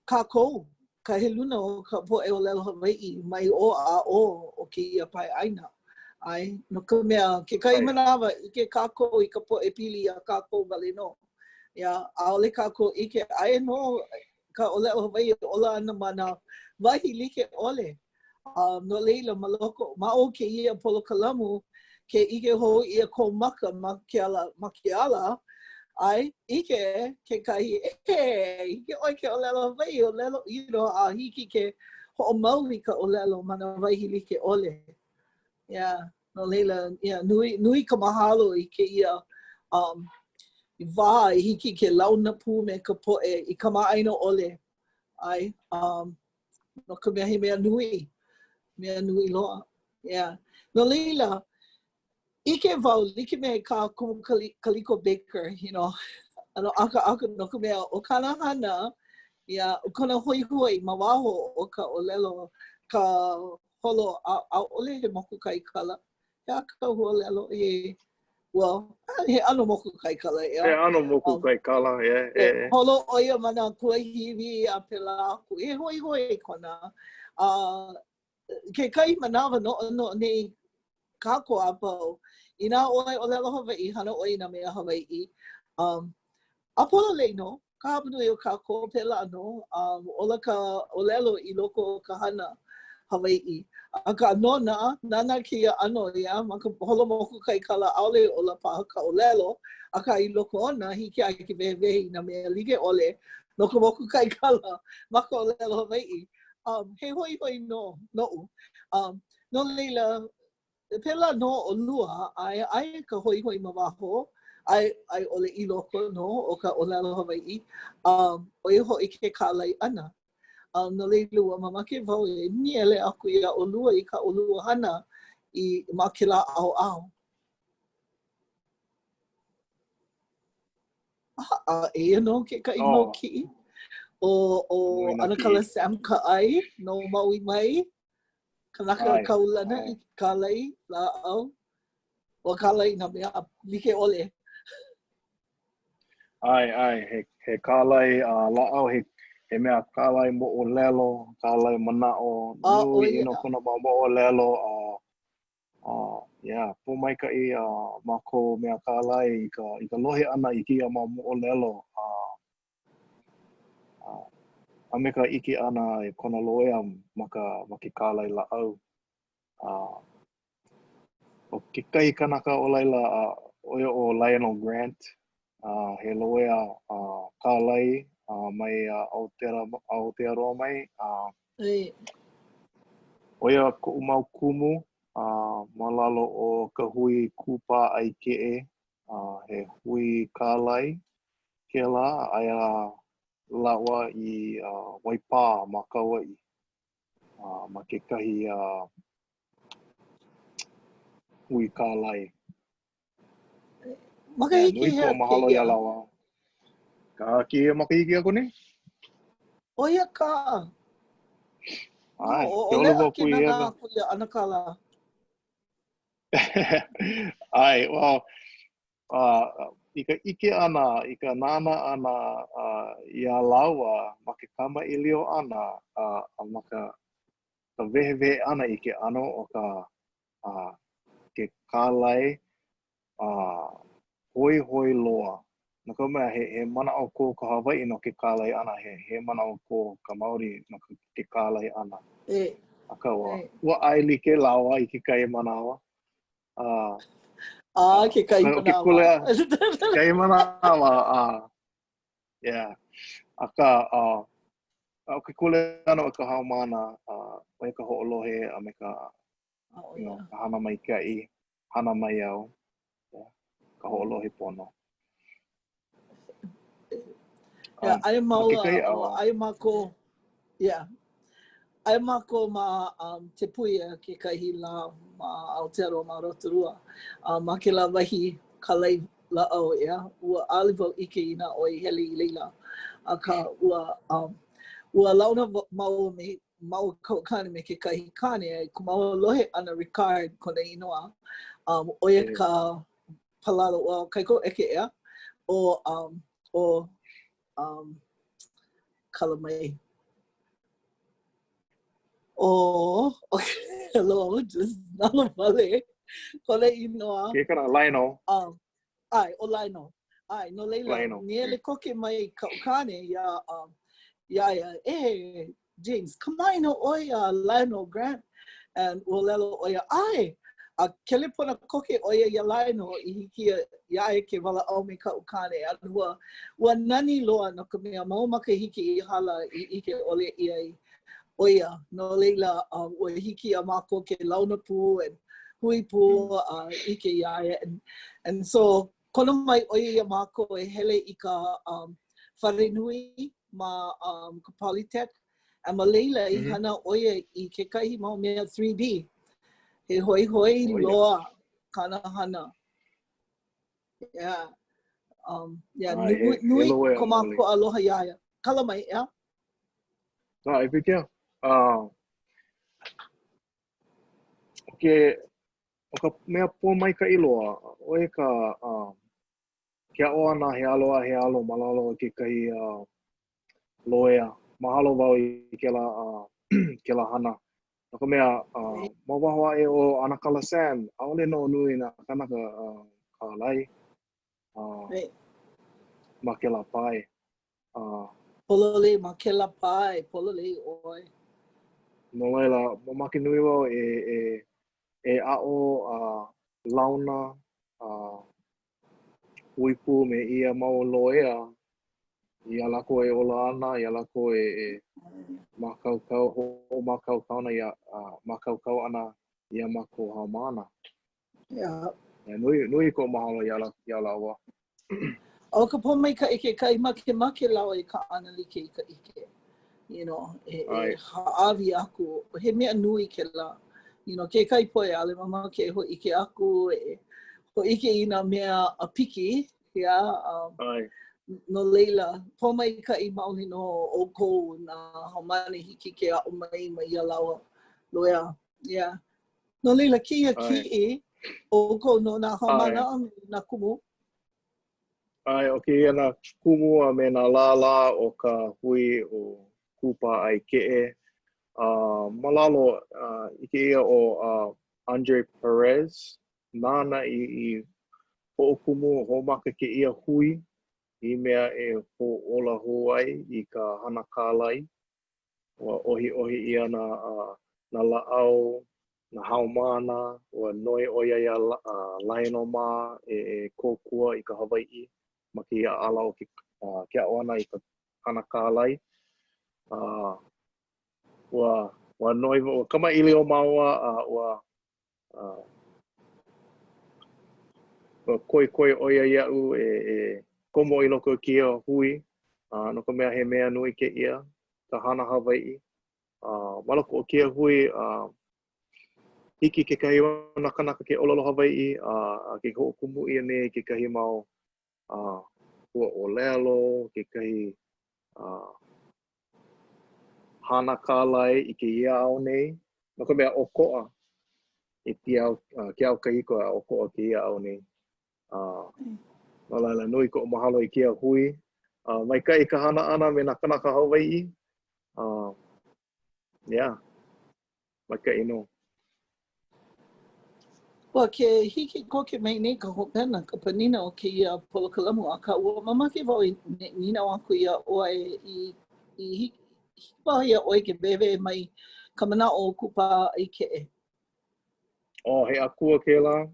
kākou, ka he luna o ka poʻe ʻōlelo Hawaiʻi mai o o ke ia paiʻaina. No ka mea, ke kai manawa i ke kākou i ka poʻe pili a kākou wale no. ʻAʻole kākou ike aia no ka ʻōlelo Hawaiʻi ola ana ma nā wahi like ʻole. No leila ma loko, ma o ke ia polokalamu, ke ike hou ia ko maka ma ke ala, ike ke kahi ike oi ke ʻōlelo Hawaiʻi, ʻōlelo, a hiki ke hoʻomau i ka ʻōlelo ma nā wahi like ʻole. No leila, nui ka mahalo i ke ia wā i hiki ke launa pū me ka poʻe i kamaʻaina ʻole. No ka mea he mea nui loa. No leila, ike wau like me ka kumu Kaliko Baker, ano aka no ka mea o kana hana, o kana hoi ma waho o ka ʻōlelo, ka holo ʻaʻole he moku kaikala. He aka ʻōlelo well, he ano moku kaikala. He ano moku kaikala, Holo oia mana kuahiwi a pela aku. He hoi kona. Ke kai manawa no nei kako apau. I nā oi ʻōlelo Hawaiʻi, hana oi nā mea Hawaiʻi. Apolo leino, ka hapanui o kako pela ano, ola ka ʻōlelo I loko o ka hana Hawaiʻi. A ka nona, nana kia ano ma ka holo moku kaikala ʻaole o la paha ka ʻōlelo, a ka I loko ona hiki ai ke wehewehi nā mea like ʻole no ka moku kaikala ma ka ʻōlelo Hawaiʻi. He hoi no, no leila, pela no o lua, ai ka hoi ma waho, ai ʻole I loko no o ka ʻōlelo Hawaiʻi, oi hoi ke kālai ana. No leila ua mamake wau e niele aku ia o lua I ka ʻōlua hana I ma ke la ʻaoʻao. Eia no ke kai mau kiʻi. o Anakala Sam Ka'ai, no Maui Mai, Kanaka Kaulana, Kalai, La'au, o Kalai na mea, like ole. Ai, he kālai la'au, he mea kālai mo o lelo, kālai mana'o, nui ino kona mo o lelo, pōmaikai mako mea kālai i ka lohe ana i kia mo o lelo, a me ka iki ana e kona loea ma ke kālai la'au. O ke kai kanaka o laila oia o Lionel Grant, he loea kālai mai Aotearoa mai. Oia ko mau kumu, ma lalo o ka hui kupa ai ke'e, he hui kālai ke la, aia lawa i Waipā ma Kauai, ma ke kahi hui kālai. Makahiki hea mahalo ia lawa. Ka kia makahiki ako ni? Oia ka. Ai, o lea ke nana kuia Anakala. Ai, well, i ka ike ana, i ka nana ana ia lawa, ma ke kama ilio ana, ma ka vehe ana i ke ano o ke kālai hoi loa. Na ka mea he mana o ko ka Hawaii no ke kālai ana, he mana o ko ka Māori no ke kālai ana. Aka ua aili ke lawa i ke kai manawa. Ke kai manawa. Ke kai manawa, yeah. Aka, o ke kule ana o ka haumana, o ka ho'olohe a me ka hana mai kai, hana mai au, ka ho'olohe pono. Ai mako, ai mako ma te puia ke kahi la ma Aotearoa ma Rotorua. Ma ke la wahi kalai la'au ua aliwau ike ina oi heli I leila. Aka ua launa mau kaukane me ke kahi kane, kumau lohe ana Ricard kona inoa. Oia ka palalo o kaiko eke o Kalamai. Hello, just nala vale. Kole inoa. Ke kana Lionel. Ai, o Lionel. Ai, no leila, niele koke mai kaukane James, kamaino oia Lionel Grant. And Olelo oia, ai, a kelepona koke oia ia Lionel I hiki ia ke wala au me kaukane. Anu ua nani loa no ka mea maumaka hiki I hala I ike ole ia oia, no leila ua hiki a mako ke launa pu and hui pu ike ia and so kono mai oia ia mako e hele I ka wharenui ma ka Polytech. A ma leila I hana oia I ke kahi mau mea 3D. He hoi loa kana hana. Nui ko mako aloha iaia. Kala mai, I pikia. O ka mea pōmaika iloa, oe ke a'o ana he alo malalo ke kahi loea. Mahalo wau I ke la hana. No ka mea, mawahoa e o Anakala Sam, aole no nui na kanaka kālai. Ma ke la pai. Polole ma ke la pai, polole oi. No laila, mamake nui wau e a'o launa uipu me ia mau loea. Ia lako e ola ana, ia lako makaukau na ia makaukau ana ia mako haumana. Nui ko mahalo ia lawa. O ka pōmaika I ke kai make lawa I ka ana like I ka ike. You know, haawi aku, he mea nui ke la. You know, ke kai poe ale mama ke ho ike aku ho ike I nā mea a piki, no leila, po mai ka I mauni no o kou na haumane hiki ke a o mai mai ia laua. Loea, yeah. No leila kia ki o kou no na haumana na kumu. Ai, o ke ana kumu a me na lala o ka hui o kupa ai ke'e. Malalo I ke ia o Andre Perez. Nana I ho'okumu homaka ke ia hui. I mea ho'ola ho ai I ka hana kālai. Ua ohi ia na la'au, na haumana, ua noi oia ia lainoma kōkua I ka Hawai'i. Ma ke ia ala o ke a'oana I ka hana kālai. Ua noi, ua kamaʻili o maua, ua koi oia ia'u komo I loko o kia hui. No ka mea he mea nui ke ia, ka hana Hawai'i. Ma loko o kia hui, hiki kekahi o nakanaka ke ʻolelo Hawai'i, ke hoʻokumu ia nei kekahi mau ua ʻōlelo, kekahi hana kālai I ke iāʻao nei. No ka mea ʻokoʻa, ke au kahiko a ʻokoʻa ke iāʻao nei. No laila nui koʻu mahalo I kia hui. Maikaʻi ka hana ʻana me nā kanaka Hawai'i. Yeah, maikaʻi no. Ua ke hiki koke mai nei ka hopena, ka panina o ke ia polokalamu a ka ua mamake wau I nina o aku ia oe I hiki wau ia oe ke wewe mai ka mana o kupa I ke'e. He akua kēlā,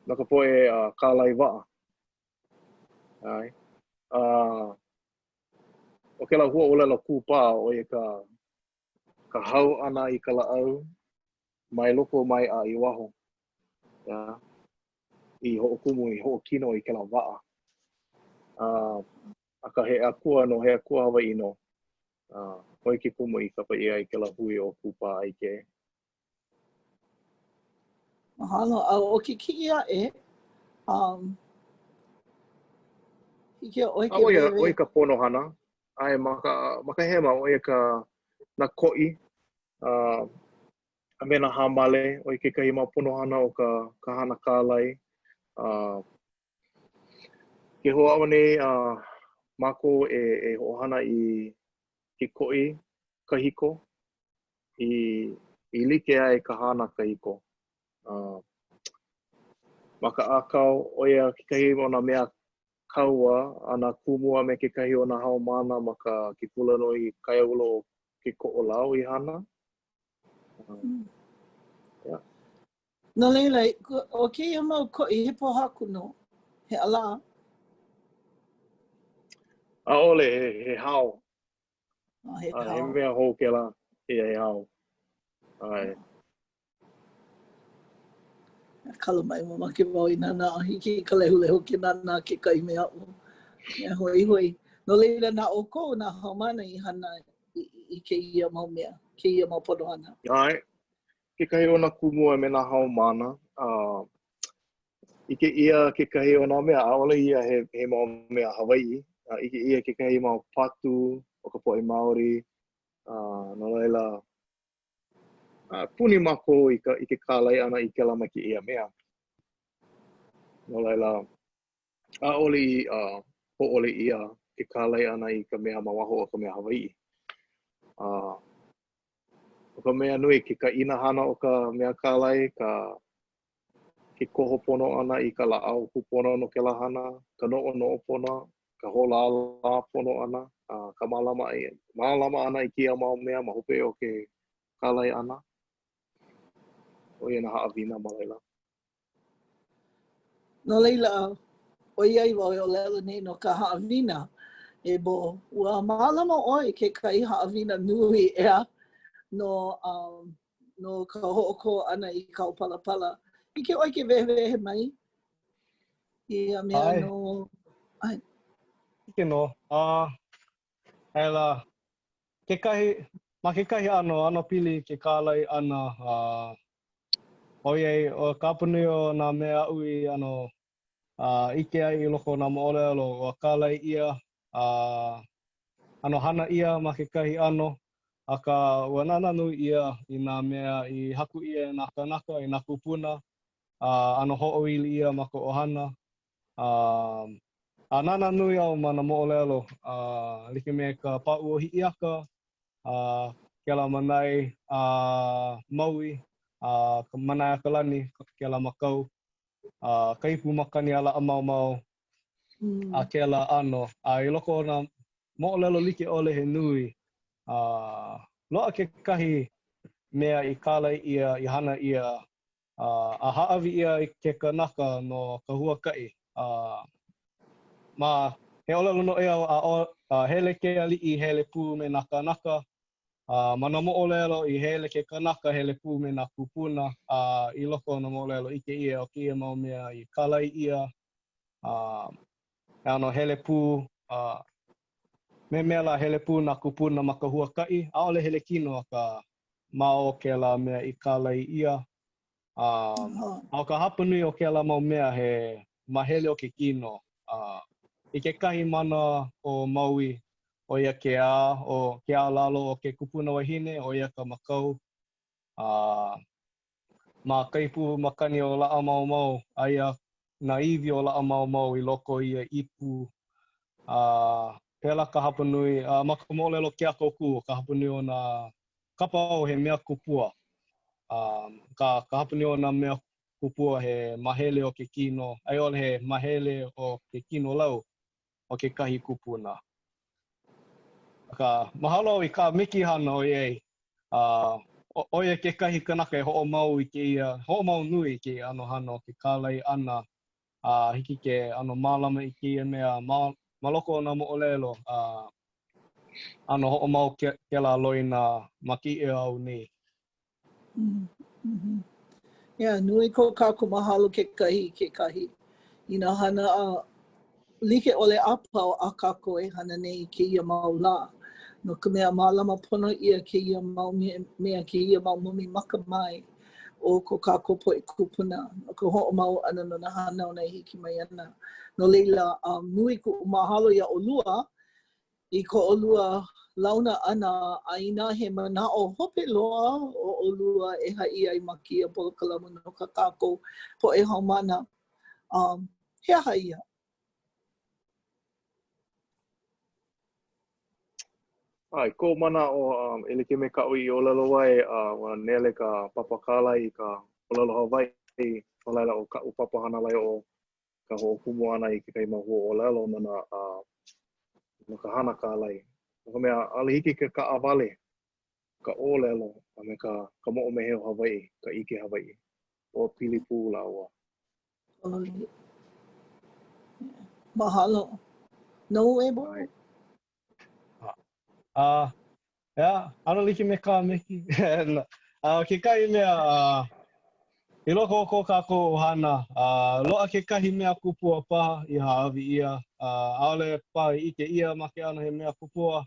no ka poe kālai wa'a. Ai. O kēlā hua ʻōlelo kūpā o ia ka hau ʻana I ka la'au, mai loko mai a I waho. Yeah. I hoʻokumu I hoʻokino I kēlā wa'a. Aka he akua no he akua Hawai'i no. Hoi ke kumu I kapa ia I kēlā hui o kūpā ai ke. Mahalo, o ke ki'i aʻe, hiki a oe ke wewe. Oi ka ponohana. Ai, maka hema o ia na ko'i. A me na hamale, oi kekahi mau ponohana o ka hana kālai. Ke hoʻaʻo nei mako hoʻohana I ke ko'i kahiko I like ai ka hana kahiko. Ma ka ʻākau, ʻo ia kekahi o nā mea kaua a nā kumua me kekahi o nā haumana ma ke kulano I kaiaulo o ke koʻolau I hana. Yeah. No leila, o ke ia mau ko'i he pohaku no, he ala. ʻAʻole he hao. He He kao. mea hou kēlā, he hao. Ai. Kala mai mamake wau I nana, hiki ka lehulehu ke nana ke kai mea o. Mea hoi. No leila na o kou na haumana I hana I ke ia mau mea, ke ia mau ponohana. Ai. Kekahi o nā kumua me nā haumana. Ike ia kekahi o nā mea, ʻaʻole ia he mau mea Hawai'i. Ike ia kekahi mau patu o ka poʻe Māori. No laila, puni mako I ke kālai ʻana I kēlā mai ke ia mea. No laila, ʻaʻole hoʻole ia ke kālai ʻana I ka mea ma waho o ka mea Hawai'i. O ka mea nui, ke kaʻina hana o ka mea kālai, ke koho pono ʻana I ka la'au kupona no kēlā hana, ka noʻonoʻo pona, ka holālā pono ʻana, ka mālama ʻana I kēia mau mea ma hope o ke kālai ʻana. O ia nā haʻawina ma laila. No leila, o iai wau o lelo nei no ka haʻawina e bo. Ua mālama ʻoe ke kai haʻawina nui ea no ka hoʻoko ʻana I ka palapala. Ike ʻoe ke wehewehe mai? Ia mea no... Ai. Ike no. Aila, ma kekahi ano pili ke kālai ʻana, o iei, o ka punui o nā mea ui ike ai I loko nā mo'olelo ua kālai ia ano hana ia ma kekahi ano aka ua nana nui ia I nā mea I haku ia nā kanaka I nā kupuna ano ho'oili ia ma ko ohana a nana nui au ma nā mo'olelo like me ka pa'u o hi'i aka kela manai maui ka manai akalani kela makau kaipu makani ala amau mau a kela ano I loko o nā mo'olelo like ole he nui loa kekahi mea I kālai ia I hana ia a ha'awi ia I ke kanaka no ka huaka'i ma he olelo no ea hele ke ali'i hele pū me nā kanaka ma nā mo'olelo I hele ke kanaka hele pū me nā kupuna I loko o nā mo'olelo ike ia o kia mau mea I kālai ia ano hele pū me mea la hele pū nā kupuna ma ka huaka'i a'ole hele kino aka ma o ke la mea I kālai ia au ka hapa nui o ke la mau mea he mahele o ke kino I ke kahi mana o Maui o ia ke a lalo o ke kupuna wahine o ia ka makau ma kaipu makani o la'a mau mau aia na iwi o la'a mau mau I loko ia ipu pela ka hapa nui ma ka mo'olelo ke ako ku ka hapa nui o nā kapa o he mea kupua ka hapa nui o nā mea kupua he mahele o ke kino ai ole he mahele o ke kino lau o ke kahi kupuna ka mahalo I ka miki hana o iei o ia ke kahi kanaka e ho'o mau I ke ia ho'o mau nui I ke ia ano hana o ke kālai ana hiki ke ano mālama I ke ia mea ma loko o nā mo'olelo ano ho'o mau ke la loina ma ki ia au nei nui ko kākou mahalo ke kahi I nā hana like ole apau a kākou e hana nei ke ia mau lā no ka mea mālama pono ia ke ia mau mea ke ia mau mumi maka mai o ko kākou poe kupuna no ka ho'o mau ana no nā hana o nei hiki mai ana no leila nui ku mahalo ia olua I ko olua launa ana a ina he mana o hope loa o olua e ha'i ai ma kia polokalamu no ka kākou poe haumana he aha ia Ai, ko mana o elike me ka ui o lalo wai wa nele ka papakala I ka o lalo Hawaii o laila o ka upapa hana lai o ka ho kumu ana I ke kai mahu o lalo mana no ka hana ka lai. No ka mea ale hiki ke ka awale ka o lalo a me ka mo'o meheo Hawaii, ka ike Hawaii o pilipu la ua. Mahalo. No e bo. Ano like me ka meki. Ke kai mea I loko o ko kākou ohana, loa ke kahi mea kupua paha I haawi ia, aole paha I ike ia ma ke ano he mea kupua.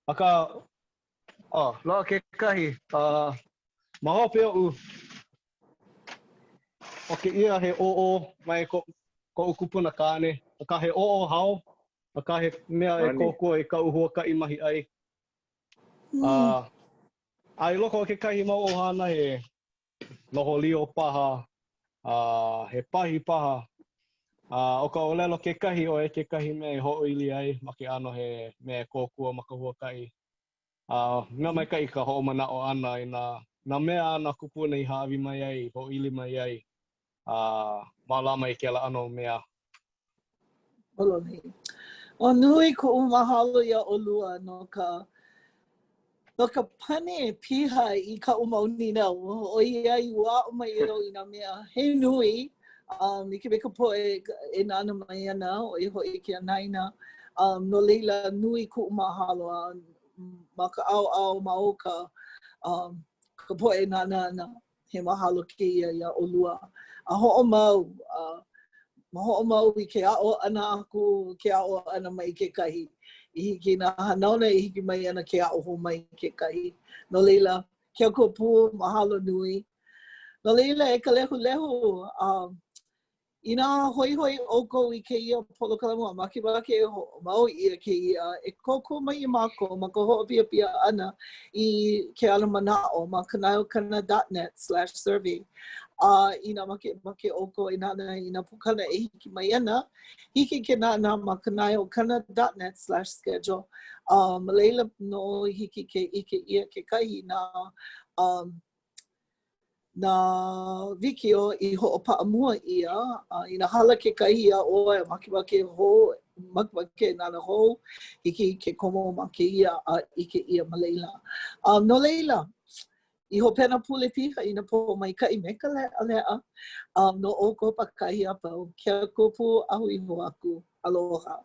Aka, loa ke kahi, mahope o ke ia he o mai ko kupuna kāne, aka he o hao, aka he mea e kōkua I ka uhua ka I mahi ai. Ai loko o ke kahi mau ohana he noho lio paha, he pahi paha. O ka olelo ke kahi o e ke kahi mea I ho'oili ai ma ke ano he mea kōkua ma ka huakai. Mea mai kai ka ho'o mana o ana I nā mea ana kupuna I haawi mai ai, ho'oili mai ai. Mālama I ke la ano mea. O nui ko mahalo ia olua no ka pane piha I ka umauni na o ia I wa o mai ero I nā mea he nui I ke meka po e nana mai ana o I hoi ke anaina no leila nui ko mahalo ma ka au ma o ka po e nana ana he mahalo ke ia olua a ho'o mau ma ho'o mau I ke a'o ana aku ke a'o ana mai ke kahi I hiki nā hanauna I hiki mai ana ke a'o ho mai ke kahi. No leila, kia kua pū, mahalo nui. No leila e ka lehu Ina hoi hoi oko I keia polokalamu maki wake mau ia keia e koko mai I mako ma ko ho'opia pia ana I ke ala mana'o ma kanaeokana.net/survey. Ina make oko I nana ina pukana e hiki mai ana hiki ke nana ma kanaeokana.net/schedule. Leila no hiki ke ike ia ke kahi na wikio I ho'opa'amua ia ina hala ke kahi a oe makiwake ho makiwake nana ho hiki ke komo ma ke ia ike ia ma leila. No leila I ho pena pule piha ina po mai kai me ka le'a no oko pakahi a pau kia kupu ahu I ho aku. Aloha.